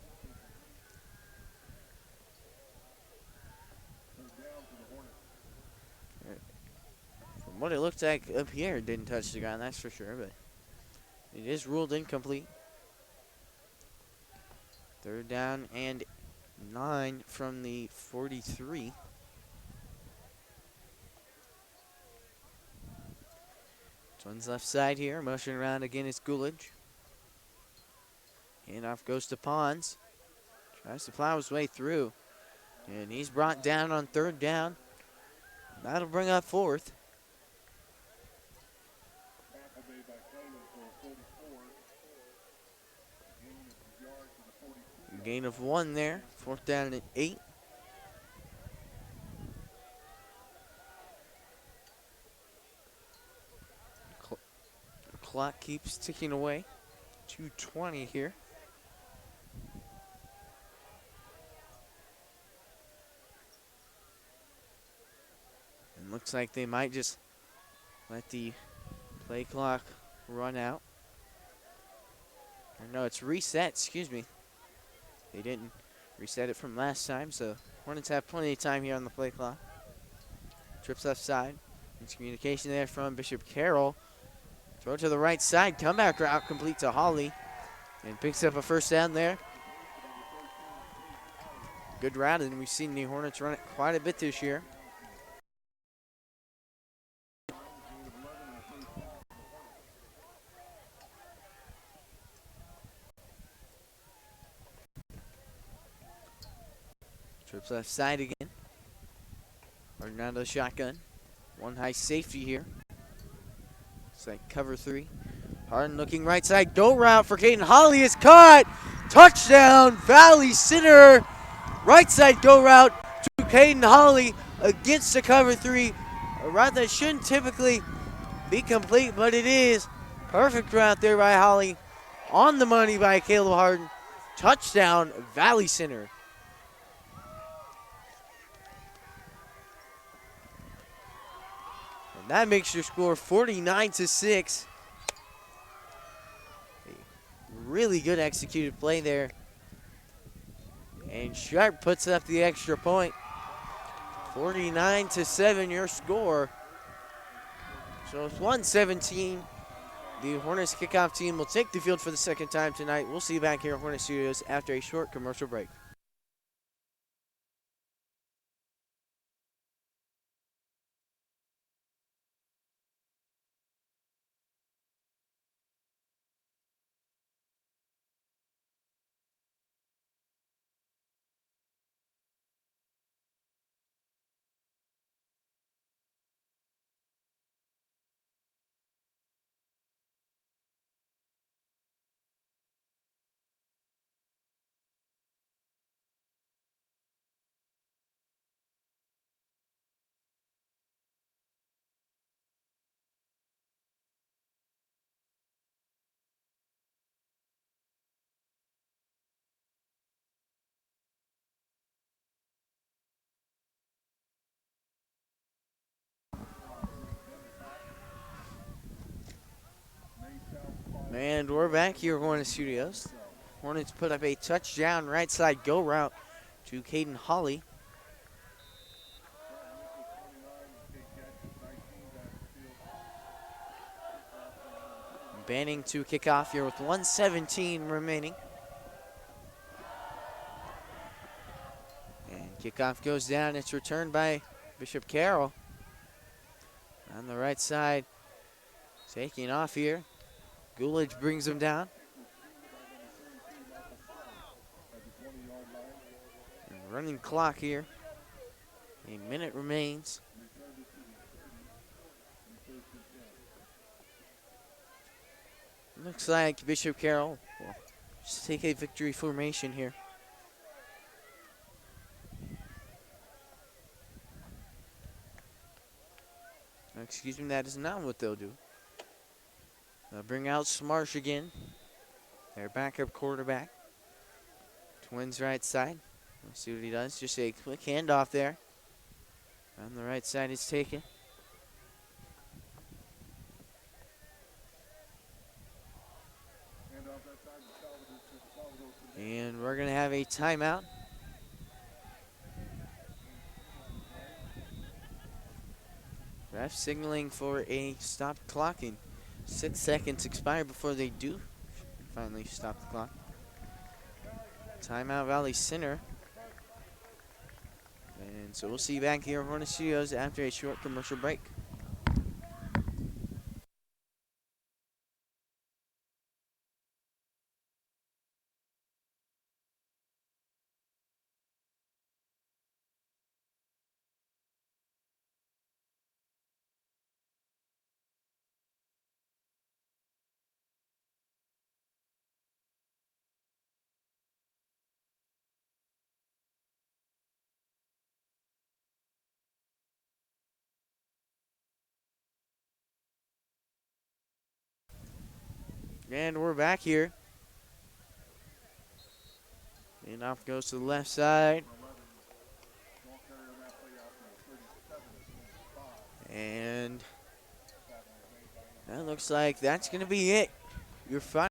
From what it looked like up here, it didn't touch the ground, that's for sure, but it is ruled incomplete. 3rd down and 9 from the 43. Twins left side here. Motion around again is Gulich. Handoff goes to Pons. Tries to plow his way through. And he's brought down on 3rd down. That'll bring up 4th. Gain of 1 there. 4th down and 8. Clock keeps ticking away. 2:20 here. And looks like they might just let the play clock run out. Or no, it's reset, excuse me. They didn't reset it from last time, so Hornets have plenty of time here on the play clock. Trips left side. There's communication there from Bishop Carroll. Throw to the right side. Comeback route complete to Holly. And picks up a 1st down there. Good route, and we've seen the Hornets run it quite a bit this year. Trips left side again. Harden out of the shotgun. One high safety here. It's like cover 3. Harden looking right side. Go route for Caden Holly is caught. Touchdown, Valley Center. Right side go route to Caden Holly against the cover 3. A route that shouldn't typically be complete, but it is. Perfect route there by Holly. On the money by Caleb Harden. Touchdown, Valley Center. And that makes your score 49-6. Really good executed play there. And Sharp puts up the extra point. 49-7 your score. So it's 117. The Hornets kickoff team will take the field for the 2nd time tonight. We'll see you back here at Hornet Studios after a short commercial break. And we're back here, Hornets Studios. Hornets put up a touchdown right side go route to Caden Hawley. Banning to kick off here with 1:17 remaining. And kickoff goes down. It's returned by Bishop Carroll. On the right side, taking off here. Gulich brings him down. And running clock here. A minute remains. Looks like Bishop Carroll will just take a victory formation here. Excuse me, that is not what they'll do. They'll bring out Smarsh again, their backup quarterback. Twins right side. We'll see what he does. Just a quick handoff there. On the right side is taken. And we're going to have a timeout. Ref signaling for a stop clocking. 6 seconds expire before they do finally stop the clock. Timeout Valley Center. And so we'll see you back here at Hornet Studios after a short commercial break. And we're back here. And off goes to the left side. And that looks like that's going to be it. Your final.